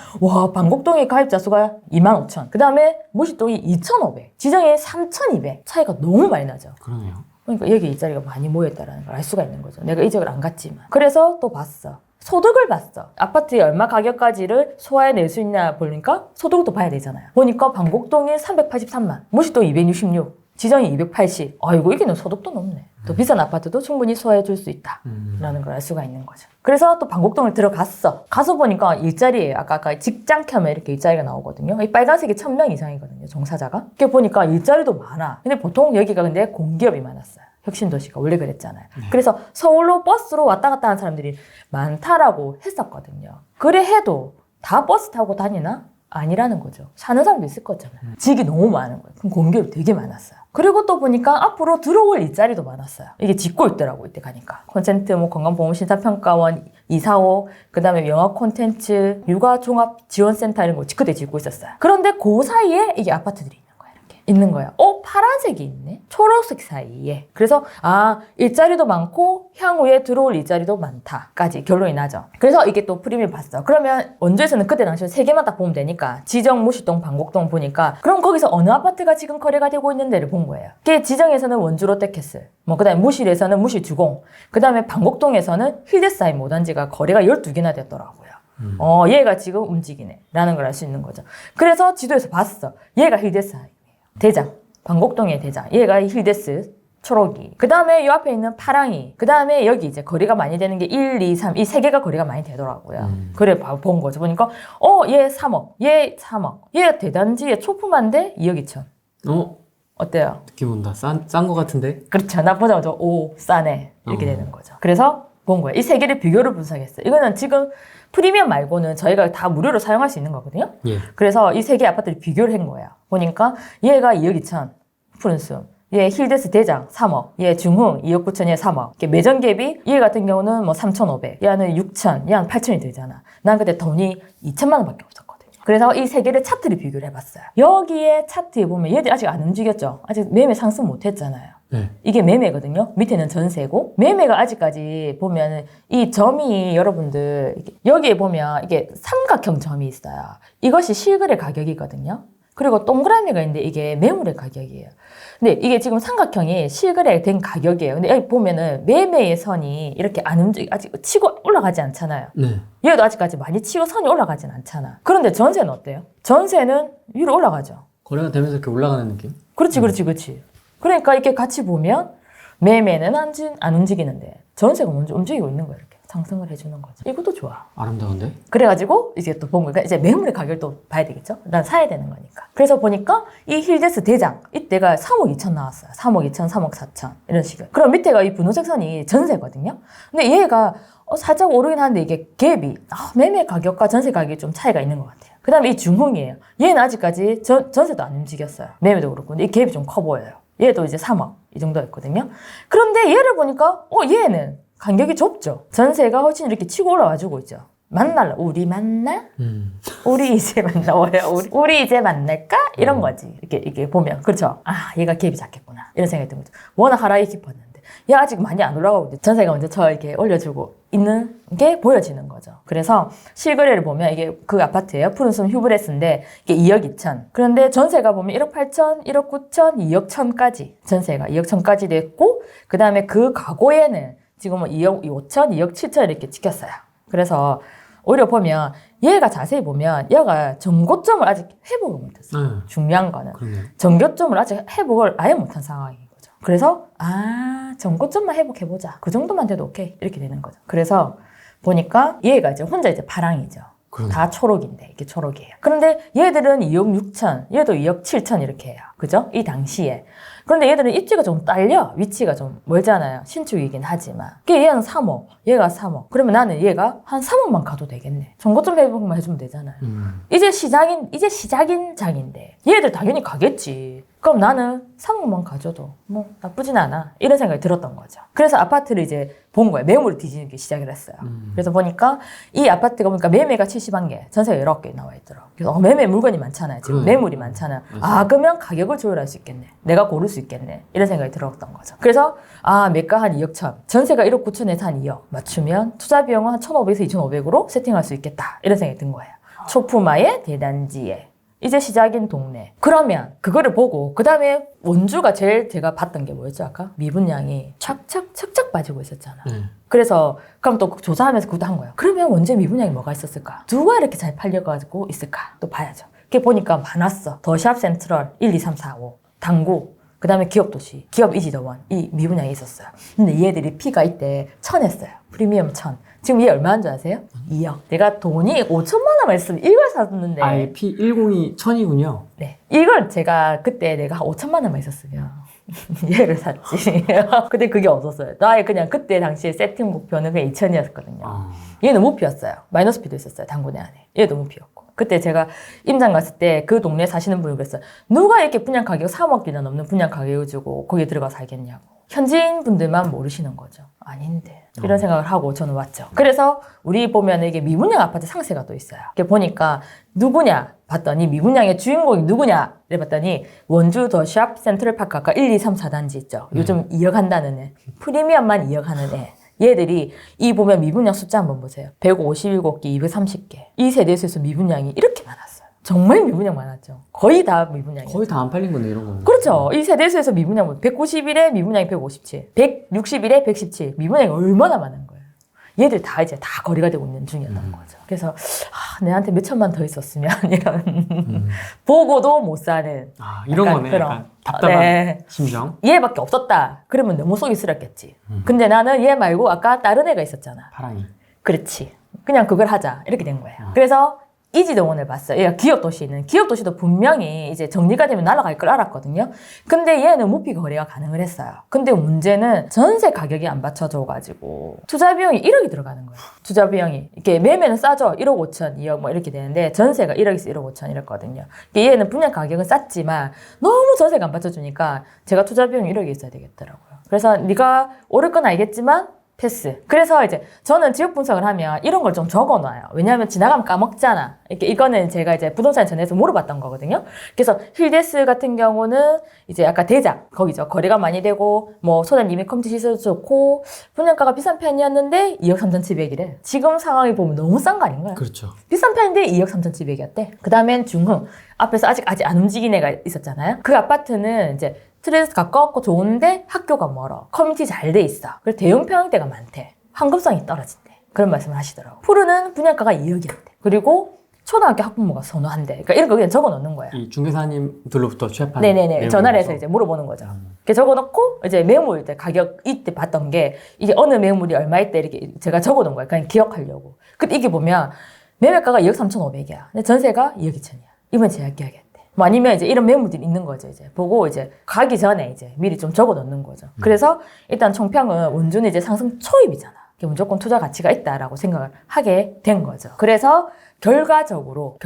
방곡동의 가입자 수가 25,000. 그 다음에 무시동이 2,500. 지정이 3,200. 차이가 너무 많이 나죠. 그러네요. 그러니까 여기 일자리가 많이 모였다는 걸 알 수가 있는 거죠. 내가 이 지역을 안 갔지만. 그래서 또 봤어. 소득을 봤어. 아파트에 얼마 가격까지를 소화해낼 수 있냐 보니까 소득을 또 봐야 되잖아요. 보니까 방곡동이 383만, 무시동 266, 지정이 280. 아이고, 여기는 소득도 높네. 더 비싼 아파트도 충분히 소화해 줄 수 있다라는 걸 알 수가 있는 거죠. 그래서 또 방곡동을 들어갔어. 가서 보니까 일자리예요. 아까 직장 켜면 이렇게 일자리가 나오거든요. 이 빨간색이 1,000명 이상이거든요, 종사자가. 그게 보니까 일자리도 많아. 근데 보통 여기가 근데 공기업이 많았어요. 혁신도시가 원래 그랬잖아요. 그래서 서울로 버스로 왔다 갔다 하는 사람들이 많다라고 했었거든요. 그래 해도 다 버스 타고 다니나? 아니라는 거죠. 사는 사람도 있을 거잖아요. 직이 너무 많은 거예요. 그럼 공기업이 되게 많았어요. 그리고 또 보니까 앞으로 들어올 일자리도 많았어요. 이게 짓고 있더라고, 이때 가니까. 콘센트, 건강보험심사평가원, 245, 그 다음에 영화 콘텐츠, 육아종합지원센터 이런 거 그때 짓고 있었어요. 그런데 그 사이에 이게 아파트들이 있는 거야. 파란색이 있네? 초록색 사이에. 그래서 일자리도 많고 향후에 들어올 일자리도 많다까지 결론이 나죠. 그래서 이게 또 프리미엄 봤어. 그러면 원주에서는 그때 당시에 세 개만 딱 보면 되니까 지정, 무시동, 방곡동 보니까 그럼 거기서 어느 아파트가 지금 거래가 되고 있는 데를 본 거예요. 그게 지정에서는 원주 롯데캐슬, 그 다음에 무실에서는 무실주공, 그 다음에 방곡동에서는 힐데스하임 모단지가 거래가 12개나 됐더라고요. 얘가 지금 움직이네 라는 걸 알 수 있는 거죠. 그래서 지도에서 봤어. 얘가 힐데스하임 대장, 방곡동의 대장. 얘가 힐데스, 초록이. 그 다음에 이 앞에 있는 파랑이. 그 다음에 여기 이제 거리가 많이 되는 게 1, 2, 3. 이 세 개가 거리가 많이 되더라고요. 그래, 본 거죠. 보니까, 얘 3억, 얘 3억. 얘 대단지에 초품한데 2억 2천. 어때요? 느낌 온다. 싼 거 같은데? 그렇죠. 나 보자마자, 싸네. 이렇게 되는 거죠. 그래서 본 거예요. 이 세 개를 비교를 분석했어요. 이거는 지금 프리미엄 말고는 저희가 다 무료로 사용할 수 있는 거거든요. 그래서 이 세 개 아파트를 비교를 한 거예요. 보니까 얘가 2억 2천 푸른숨, 얘 힐데스 대장 3억, 얘 중흥 2억 9천, 얘 3억. 매전 갭이 얘 같은 경우는 3,500, 얘는 6천, 얘는 8천이 들잖아. 난 그때 돈이 2천만 원밖에 없었거든요. 그래서 이 세 개를 차트를 비교를 해봤어요. 여기에 차트에 보면 얘들이 아직 안 움직였죠. 아직 매매 상승 못 했잖아요. 이게 매매거든요. 밑에는 전세고, 매매가 아직까지 보면 이 점이 여러분들 여기에 보면 이게 삼각형 점이 있어요. 이것이 실거래 가격이거든요. 그리고 동그라미가 있는데 이게 매물의 가격이에요. 근데 이게 지금 삼각형이 실거래 된 가격이에요. 근데 여기 보면은 매매의 선이 이렇게 안 움직이, 아직 치고 올라가지 않잖아요. 얘도 아직까지 많이 치고 선이 올라가진 않잖아. 그런데 전세는 어때요? 전세는 위로 올라가죠. 거래가 되면서 이렇게 올라가는 느낌? 그렇지. 그러니까 이렇게 같이 보면 매매는 안 움직이는데 전세가 먼저 움직이고 있는 거야. 이렇게 상승을 해주는 거죠. 이것도 좋아. 아름다운데? 그래가지고 이제 또 본 거니까 이제 매물의 가격을 또 봐야 되겠죠. 난 사야 되는 거니까. 그래서 보니까 이 힐데스 대장 이때가 3억 2천 나왔어요. 3억 2천, 3억 4천 이런 식으로. 그럼 밑에가 이 분홍색 선이 전세거든요. 근데 얘가 살짝 오르긴 하는데 이게 갭이 매매 가격과 전세 가격이 좀 차이가 있는 것 같아요. 그 다음에 이 중흥이에요. 얘는 아직까지 전세도 안 움직였어요. 매매도 그렇고. 근데 이 갭이 좀 커 보여요. 얘도 이제 3억 이 정도였거든요. 그런데 얘를 보니까 얘는 간격이 좁죠. 전세가 훨씬 이렇게 치고 올라와주고 있죠. 만날라. 우리 만나? 우리 이제 만나워요. 우리 이제 만날까? 이런 거지. 이렇게 보면. 그렇죠. 아, 얘가 갭이 작겠구나. 이런 생각이 든 거죠. 워낙 하락이 깊었는데. 얘 아직 많이 안 올라가고 있는데 전세가 먼저 이렇게 올려주고 있는 게 보여지는 거죠. 그래서 실거래를 보면 이게 그 아파트예요. 푸른숲 휴브레스인데 이게 2억 2천. 그런데 전세가 보면 1억 8천, 1억 9천, 2억 1천까지. 전세가 2억 1천까지 됐고, 그 다음에 그 과거에는 지금은 2억 5천, 2억 7천 이렇게 찍혔어요. 그래서 오히려 보면 얘가 자세히 보면 얘가 전고점을 아직 회복을 못했어요. 중요한 거는 전고점을 아직 회복을 아예 못한 상황인 거죠. 그래서 전고점만 회복해보자. 그 정도만 돼도 오케이 이렇게 되는 거죠. 그래서 보니까 얘가 이제 혼자 이제 파랑이죠. 다 초록인데 이게 초록이에요. 그런데 얘들은 2억 6천, 얘도 2억 7천 이렇게 해요. 그죠? 이 당시에. 그런데 얘들은 입지가 좀 딸려. 위치가 좀 멀잖아요. 신축이긴 하지만. 얘는 3억, 얘가 3억. 그러면 나는 얘가 한 3억만 가도 되겠네. 전고점 회복만 해주면 되잖아요. 이제 시작인 장인데 얘들 당연히 가겠지. 그럼 나는 3억만 가져도 뭐 나쁘진 않아. 이런 생각이 들었던 거죠. 그래서 아파트를 이제 본 거예요. 매물이 뒤지기 시작을 했어요. 그래서 보니까 이 아파트가 보니까 매매가 71개, 전세가 19개 나와 있더라고요. 그래서 매매 물건이 많잖아요. 지금 매물이 많잖아요. 그러면 가격을 조율할 수 있겠네. 내가 고를 수 있겠네. 이런 생각이 들었던 거죠. 그래서 매가 한 2억 천, 전세가 1억 9천에서 한 2억 맞추면 투자 비용은 한 1,500에서 2,500으로 세팅할 수 있겠다. 이런 생각이 든 거예요. 초품화의 대단지에. 이제 시작인 동네. 그러면 그거를 보고 그 다음에 원주가 제일 제가 봤던 게 뭐였죠 아까? 미분양이 착착 빠지고 있었잖아. 그래서 그럼 또 조사하면서 그것도 한 거예요. 그러면 원주에 미분양이 뭐가 있었을까? 누가 이렇게 잘 팔려가지고 있을까? 또 봐야죠. 그게 보니까 많았어. 더샵 센트럴 1, 2, 3, 4, 5 당구 그 다음에 기업도시 기업 이지더원 이 미분양이 있었어요. 근데 얘들이 피가 이때 1,000했어요. 프리미엄 1,000. 지금 얘 얼마인 줄 아세요? 2억. 내가 돈이 5천만 원만 있으면 이걸 샀는데. P10이 1000이군요. 네. 이걸 제가 그때 내가 한 5천만 원만 있었으면 얘를 샀지. 근데 그게 없었어요. 나의 그냥 그때 당시에 세팅 목표는 그냥 2천이었거든요. 얘는 무피였어요. 마이너스 피도 있었어요. 당구내 안에. 얘도 무피였고. 그때 제가 임장 갔을 때 그 동네에 사시는 분이 그랬어요. 누가 이렇게 분양 가격 3억이나 넘는 분양 가격을 주고 거기에 들어가 살겠냐고. 현지인 분들만 모르시는 거죠. 아닌데. 이런 생각을 하고 저는 왔죠. 그래서 우리 보면 이게 미분양 아파트 상세가 또 있어요. 이렇게 보니까 누구냐 봤더니 미분양의 주인공이 누구냐 이래 봤더니 원주 더샵 센트럴파크 아까 1, 2, 3, 4단지 있죠. 요즘 2억 한다는 애. 프리미엄만 2억 하는 애. 얘들이 이 보면 미분양 숫자 한번 보세요. 157개, 230개. 이 세대수에서 미분양이 이렇게 많았어요. 정말 미분양 많았죠. 거의 다 미분양이에요. 거의 다 안 팔린 건데 이런 거는. 그렇죠. 이 세대수에서 미분양 191에 미분양이 157, 161에 117 미분양이 얼마나 많은 거예요. 얘들 다 이제 다 거래가 되고 있는 중이었던 거죠. 그래서 내한테 몇 천만 더 있었으면 이런 보고도 못 사는 이런 거네. 그런 약간 답답한 심정. 얘밖에 없었다. 그러면 너무 속이 쓰렸겠지. 근데 나는 얘 말고 아까 다른 애가 있었잖아. 파랑이. 그렇지. 그냥 그걸 하자. 이렇게 된 거예요. 그래서 이지동원을 봤어요. 얘가 기업도시는. 기업도시도 분명히 이제 정리가 되면 날아갈 걸 알았거든요. 근데 얘는 무피 거래가 가능을 했어요. 근데 문제는 전세 가격이 안 받쳐줘가지고 투자 비용이 1억이 들어가는 거예요. 투자 비용이. 이렇게 매매는 싸죠. 1억 5천, 2억 뭐 이렇게 되는데 전세가 1억에서 1억 5천 이랬거든요. 얘는 분양 가격은 쌌지만 너무 전세가 안 받쳐주니까 제가 투자 비용이 1억이 있어야 되겠더라고요. 그래서 네가 오를 건 알겠지만 패스. 그래서 이제 저는 지역 분석을 하면 이런 걸 좀 적어놔요. 왜냐하면 지나가면 까먹잖아. 이거는 제가 이제 부동산 전에서 물어봤던 거거든요. 그래서 힐데스 같은 경우는 이제 아까 대장 거기죠. 거래가 많이 되고 뭐 소장님이 컴퓨터 시설도 좋고 분양가가 비싼 편이었는데 2억 3,700이래. 지금 상황이 보면 너무 싼 거 아닌가요? 그렇죠. 비싼 편인데 2억 3,700이었대. 그 다음엔 중흥. 앞에서 아직 안 움직인 애가 있었잖아요. 그 아파트는 이제 스트레스 가까웠고 좋은데 학교가 멀어. 커뮤니티 잘 돼 있어. 그래서 대형 평형대가 많대. 환급성이 떨어진대. 그런 말씀을 하시더라고요. 푸르는 분양가가 2억이었대. 그리고 초등학교 학부모가 선호한대. 그러니까 이런 거 그냥 적어 놓는 거야. 이 중개사님들로부터 취합한 네네네. 내용이라서. 전화를 해서 이제 물어보는 거죠. 이렇게 적어놓고 이제 매물 때 가격 이때 봤던 게 이게 어느 매물이 얼마일 때 이렇게 제가 적어놓은 거예요. 그냥 기억하려고. 근데 이게 보면 매매가가 2억 3,500이야. 근데 전세가 2억 2천이야. 이번 제가 기억했대. 뭐 아니면 이제 이런 매물들이 있는 거죠. 이제 보고 이제 가기 전에 이제 미리 좀 적어놓는 거죠. 그래서 일단 총평은 원주는 이제 상승 초입이잖아. 무조건 투자 가치가 있다라고 생각을 하게 된 거죠. 그래서 결과적으로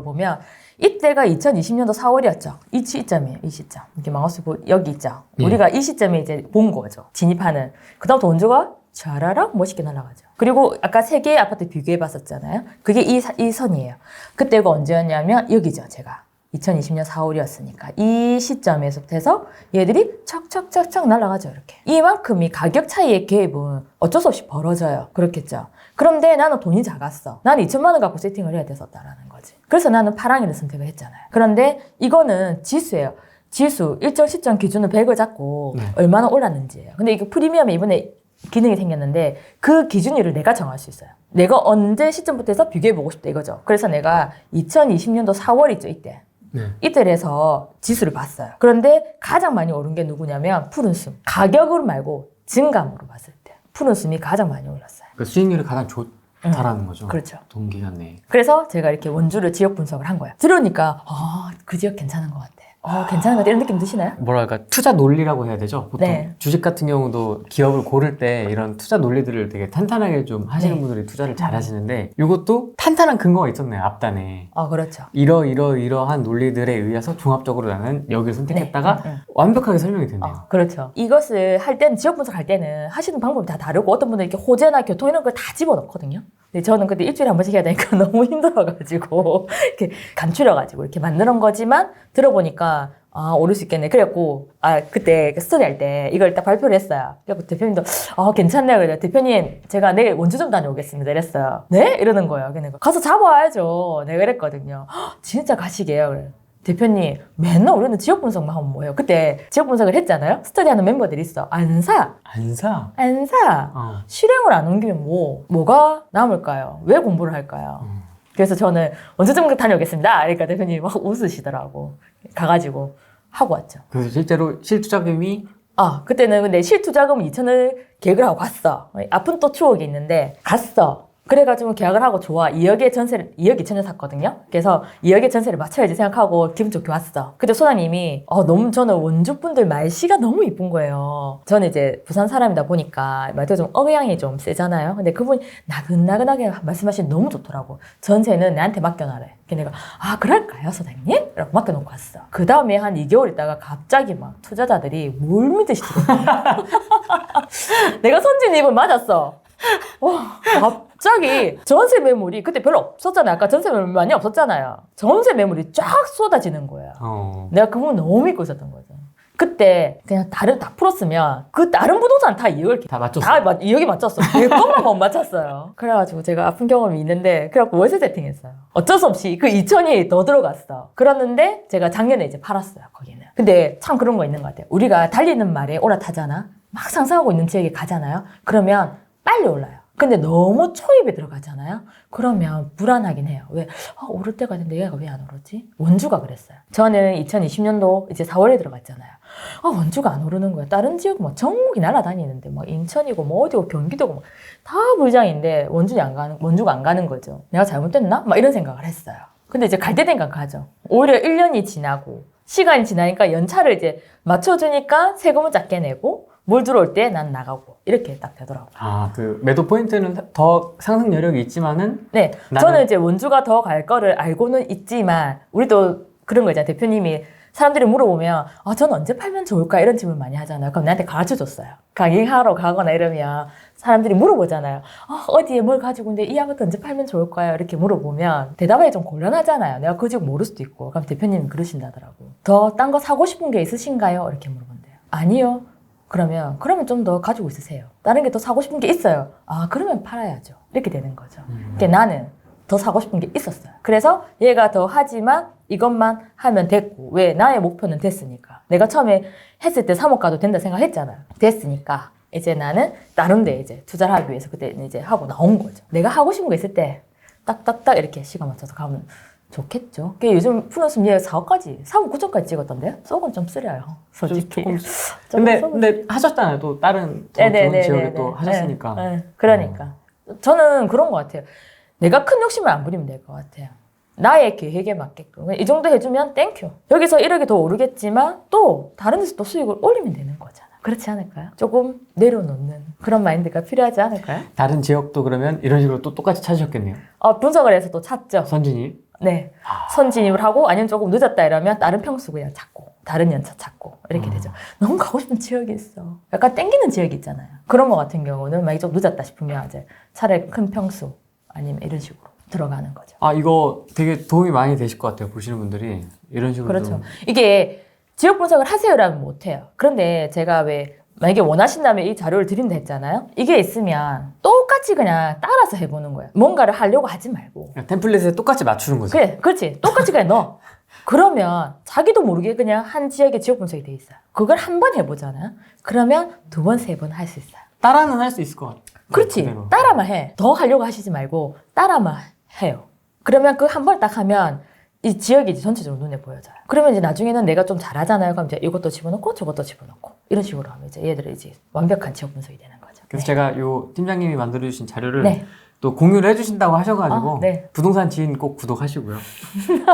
보면 이때가 2020년도 4월이었죠. 이 시점이에요. 이 시점. 이렇게 마우스 여기 있죠. 우리가 이 시점에 이제 본 거죠. 진입하는. 그다음부터 원주가 촤라락 멋있게 날아가죠. 그리고 아까 세 개의 아파트 비교해 봤었잖아요. 그게 이 선이에요. 그때가 언제였냐면 여기죠. 제가 2020년 4월이었으니까 이 시점에서부터 해서 얘들이 척척척척 날아가죠. 이렇게. 이만큼이 가격 차이의 갭은 어쩔 수 없이 벌어져요. 그렇겠죠. 그런데 나는 돈이 작았어. 나는 2천만 원 갖고 세팅을 해야 됐었다라는 거지. 그래서 나는 파랑이를 선택을 했잖아요. 그런데 이거는 지수예요. 지수 일정 시점 기준으로 100을 잡고 얼마나 올랐는지예요. 근데 이게 프리미엄에 이번에 기능이 생겼는데 그 기준율을 내가 정할 수 있어요. 내가 언제 시점부터 해서 비교해보고 싶다 이거죠. 그래서 내가 2020년도 4월이죠. 이때에서 지수를 봤어요. 그런데 가장 많이 오른 게 누구냐면 푸른숨. 가격으로 말고 증감으로 봤을 때 푸른숨이 가장 많이 올랐어요. 그 수익률이 가장 좋다라는 거죠. 그렇죠. 동기간 내에. 그래서 제가 이렇게 원주를 지역 분석을 한 거예요. 들으니까 그 지역 괜찮은 것 같아. 괜찮은 것 같아. 이런 느낌 드시나요? 뭐랄까 투자 논리라고 해야 되죠. 보통 네. 주식 같은 경우도 기업을 고를 때 이런 투자 논리들을 되게 탄탄하게 좀 하시는 분들이 투자를 잘 하시는데 이것도 탄탄한 근거가 있었네요. 앞단에. 그렇죠. 이러한 논리들에 의해서 종합적으로 나는 여기를 선택했다가 완벽하게 설명이 됐네요. 그렇죠. 이것을 할 때는 지역 분석할 때는 하시는 방법이 다 다르고 어떤 분들은 이렇게 호재나 교통 이런 걸 다 집어넣거든요. 근데 저는 그때 일주일에 한 번씩 해야 되니까 너무 힘들어가지고 이렇게 감추려가지고 이렇게 만드는 거지만 들어보니까 오를 수 있겠네. 그래갖고 그때 스터디 할 때 이걸 딱 발표를 했어요. 그래갖고 대표님도 괜찮네요. 그래서 대표님 제가 내일 원주 좀 다녀오겠습니다. 이랬어요. 네? 이러는 거예요. 그러니까 가서 잡아와야죠. 내가 이랬거든요. 진짜 가시게요. 그래. 대표님 맨날 우리는 지역 분석만 하면 뭐예요? 그때 지역 분석을 했잖아요. 스터디하는 member들이 있어. 안 사. 실행을 안 옮기면 뭐가 남을까요? 왜 공부를 할까요? 그래서 저는 원주 좀 다녀오겠습니다. 그러니까 대표님이 막 웃으시더라고. 가가지고 하고 왔죠. 그래서 실제로 실투자금이 그때는 근데 실투자금 2천을 계획을 하고 갔어. 아픈 또 추억이 있는데 갔어. 그래가지고 계약을 하고 좋아. 2억 2천을 샀거든요. 그래서 2억의 전세를 맞춰야지 생각하고 기분 좋게 왔어. 그때 소장님이 너무 저는 원주분들 말씨가 너무 이쁜 거예요. 저는 이제 부산 사람이다 보니까 말투가 좀 억양이 좀 세잖아요. 근데 그분이 나긋나긋하게 말씀하시니 너무 좋더라고. 전세는 내한테 맡겨놔래. 그래서 내가 그럴까요 소장님? 라고 맡겨놓고 왔어. 그 다음에 한 2개월 있다가 갑자기 막 투자자들이 물 믿듯이 들어오고 내가 선진입을 맞았어. 갑자기 전세 매물이 그때 별로 없었잖아요. 아까 전세 매물 많이 없었잖아요. 전세 매물이 쫙 쏟아지는 거예요. 내가 그 부분 너무 믿고 있었던 거죠. 그때 그냥 다 풀었으면 그 다른 부동산 다 2억을 다 맞췄어. 2억이 맞췄어. 내 것만 못 맞췄어요. 그래가지고 제가 아픈 경험이 있는데 그래갖고 월세 세팅했어요. 어쩔 수 없이 그 2천이 더 들어갔어. 그랬는데 제가 작년에 이제 팔았어요. 거기는. 근데 참 그런 거 있는 것 같아요. 우리가 달리는 말에 올라타잖아. 막 상승하고 있는 지역에 가잖아요. 그러면 빨리 올라요. 근데 너무 초입에 들어가잖아요. 그러면 불안하긴 해요. 왜? 오를 때가 됐는데 얘가 왜 안 오르지? 원주가 그랬어요. 저는 2020년도 이제 4월에 들어갔잖아요. 원주가 안 오르는 거야. 다른 지역 뭐 전국이 날아다니는데 뭐 인천이고 뭐 어디고 경기도고 뭐 다 불장인데 원주가 안 가는 거죠. 내가 잘못됐나? 막 이런 생각을 했어요. 근데 이제 갈 때 되니까 가죠. 오히려 1년이 지나고 시간이 지나니까 연차를 이제 맞춰주니까 세금은 작게 내고 물 들어올 때 난 나가고 이렇게 딱 되더라고요. 그 매도 포인트는 더 상승 여력이 있지만은 네, 저는 이제 원주가 더 갈 거를 알고는 있지만 우리도 그런 거 있잖아요. 대표님이 사람들이 물어보면 저는 언제 팔면 좋을까 이런 질문 많이 하잖아요. 그럼 나한테 가르쳐줬어요. 강의하러 가거나 이러면 사람들이 물어보잖아요. 어디에 뭘 가지고 있는데 이 아파트 언제 팔면 좋을까요? 이렇게 물어보면 대답하기 좀 곤란하잖아요. 내가 그 집 모를 수도 있고. 그럼 대표님이 그러신다더라고. 더 딴 거 사고 싶은 게 있으신가요? 이렇게 물어본대요. 아니요. 그러면 좀 더 가지고 있으세요. 다른 게 더 사고 싶은 게 있어요. 그러면 팔아야죠. 이렇게 되는 거죠. 그러니까 나는 더 사고 싶은 게 있었어요. 그래서 얘가 더 하지만 이것만 하면 됐고 왜? 나의 목표는 됐으니까. 내가 처음에 했을 때 3억 가도 된다 생각했잖아요. 됐으니까 이제 나는 다른 데 이제 투자를 하기 위해서 그때 이제 하고 나온 거죠. 내가 하고 싶은 거 있을 때 딱딱딱 이렇게 시간 맞춰서 가면 좋겠죠. 그게 요즘 푸른숲 얘 4호까지, 4호 9점까지 찍었던데요? 속은 좀 쓰려요. 솔직히. 조금 조금 속은 근데 하셨잖아요. 또 다른 더 좋은 지역에 또 하셨으니까. 그러니까. 저는 그런 것 같아요. 내가 큰 욕심을 안 부리면 될 것 같아요. 나의 계획에 맞게끔. 이 정도 해주면 땡큐. 여기서 1억이 더 오르겠지만 또 다른 데서 또 수익을 올리면 되는 거잖아. 그렇지 않을까요? 조금 내려놓는 그런 마인드가 필요하지 않을까요? 다른 지역도 그러면 이런 식으로 또 똑같이 찾으셨겠네요. 분석을 해서 또 찾죠. 선진입. 네. 선진입을 하고 아니면 조금 늦었다 이러면 다른 평수 그냥 찾고 다른 연차 찾고 이렇게 되죠. 너무 가고 싶은 지역이 있어. 약간 땡기는 지역이 있잖아요. 그런 거 같은 경우는 만약에 좀 늦었다 싶으면 이제 차라리 큰 평수 아니면 이런 식으로 들어가는 거죠. 이거 되게 도움이 많이 되실 것 같아요. 보시는 분들이 이런 식으로. 그렇죠. 이게 지역 분석을 하세요라면 못해요. 그런데 제가 왜 만약에 원하신다면 이 자료를 드린다 했잖아요. 이게 있으면 똑같이 그냥 따라서 해보는 거예요. 뭔가를 하려고 하지 말고. 그냥 템플릿에 똑같이 맞추는 거죠. 그래, 그렇지. 똑같이 그냥 넣어. 그러면 자기도 모르게 그냥 한 지역의 지역 분석이 돼 있어요. 그걸 한 번 해보잖아요. 그러면 두 번, 세 번 할 수 있어요. 따라는 할 수 있을 것 같아요. 그렇지. 그대로. 따라만 해. 더 하려고 하시지 말고 따라만 해요. 그러면 그 한 번 딱 하면 이 지역이 이제 전체적으로 눈에 보여져요. 그러면 이제 나중에는 내가 좀 잘하잖아요. 그럼 이제 이것도 집어넣고 저것도 집어넣고 이런 식으로 하면 이제 얘들은 이제 완벽한 지역 분석이 되는 거죠. 그래서 네. 제가 요 팀장님이 만들어주신 자료를 네. 또 공유를 해주신다고 하셔가지고 네. 부동산 지인 꼭 구독하시고요.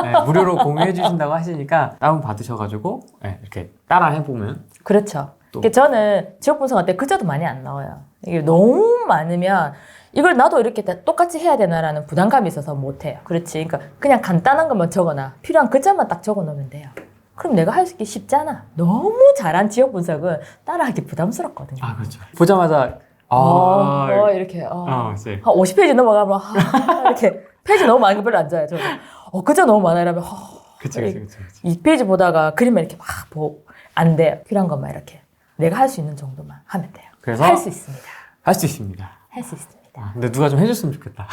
네, 무료로 공유해주신다고 하시니까 다운 받으셔가지고 네, 이렇게 따라 해보면 그렇죠. 또. 그러니까 저는 지역 분석할 때 글자도 많이 안 나와요. 이게 너무 많으면 이걸 나도 이렇게 다 똑같이 해야 되나라는 부담감이 있어서 못해요. 그렇지. 그러니까 그냥 간단한 것만 적어놔. 필요한 글자만 딱 적어 놓으면 돼요. 그럼 내가 할 수 있기 쉽잖아. 너무 잘한 지역 분석은 따라하기 부담스럽거든요. 그렇죠. 보자마자 이렇게 네. 한 50페이지 넘어가면 이렇게 페이지 너무 많은 거 별로 안 좋아해요. 저는 글자 너무 많아 이러면 그치. 2페이지 보다가 그림만 이렇게 안 돼요. 필요한 것만 이렇게 내가 할 수 있는 정도만 하면 돼요. 그래서 할 수 있습니다. 할 수 있습니다. 할 수 있습니다. 근데 누가 좀 해줬으면 좋겠다.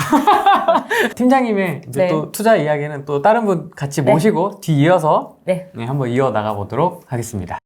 팀장님의 이제 네. 또 투자 이야기는 또 다른 분 같이 네. 모시고 뒤이어서 네. 한번 이어 나가 보도록 하겠습니다.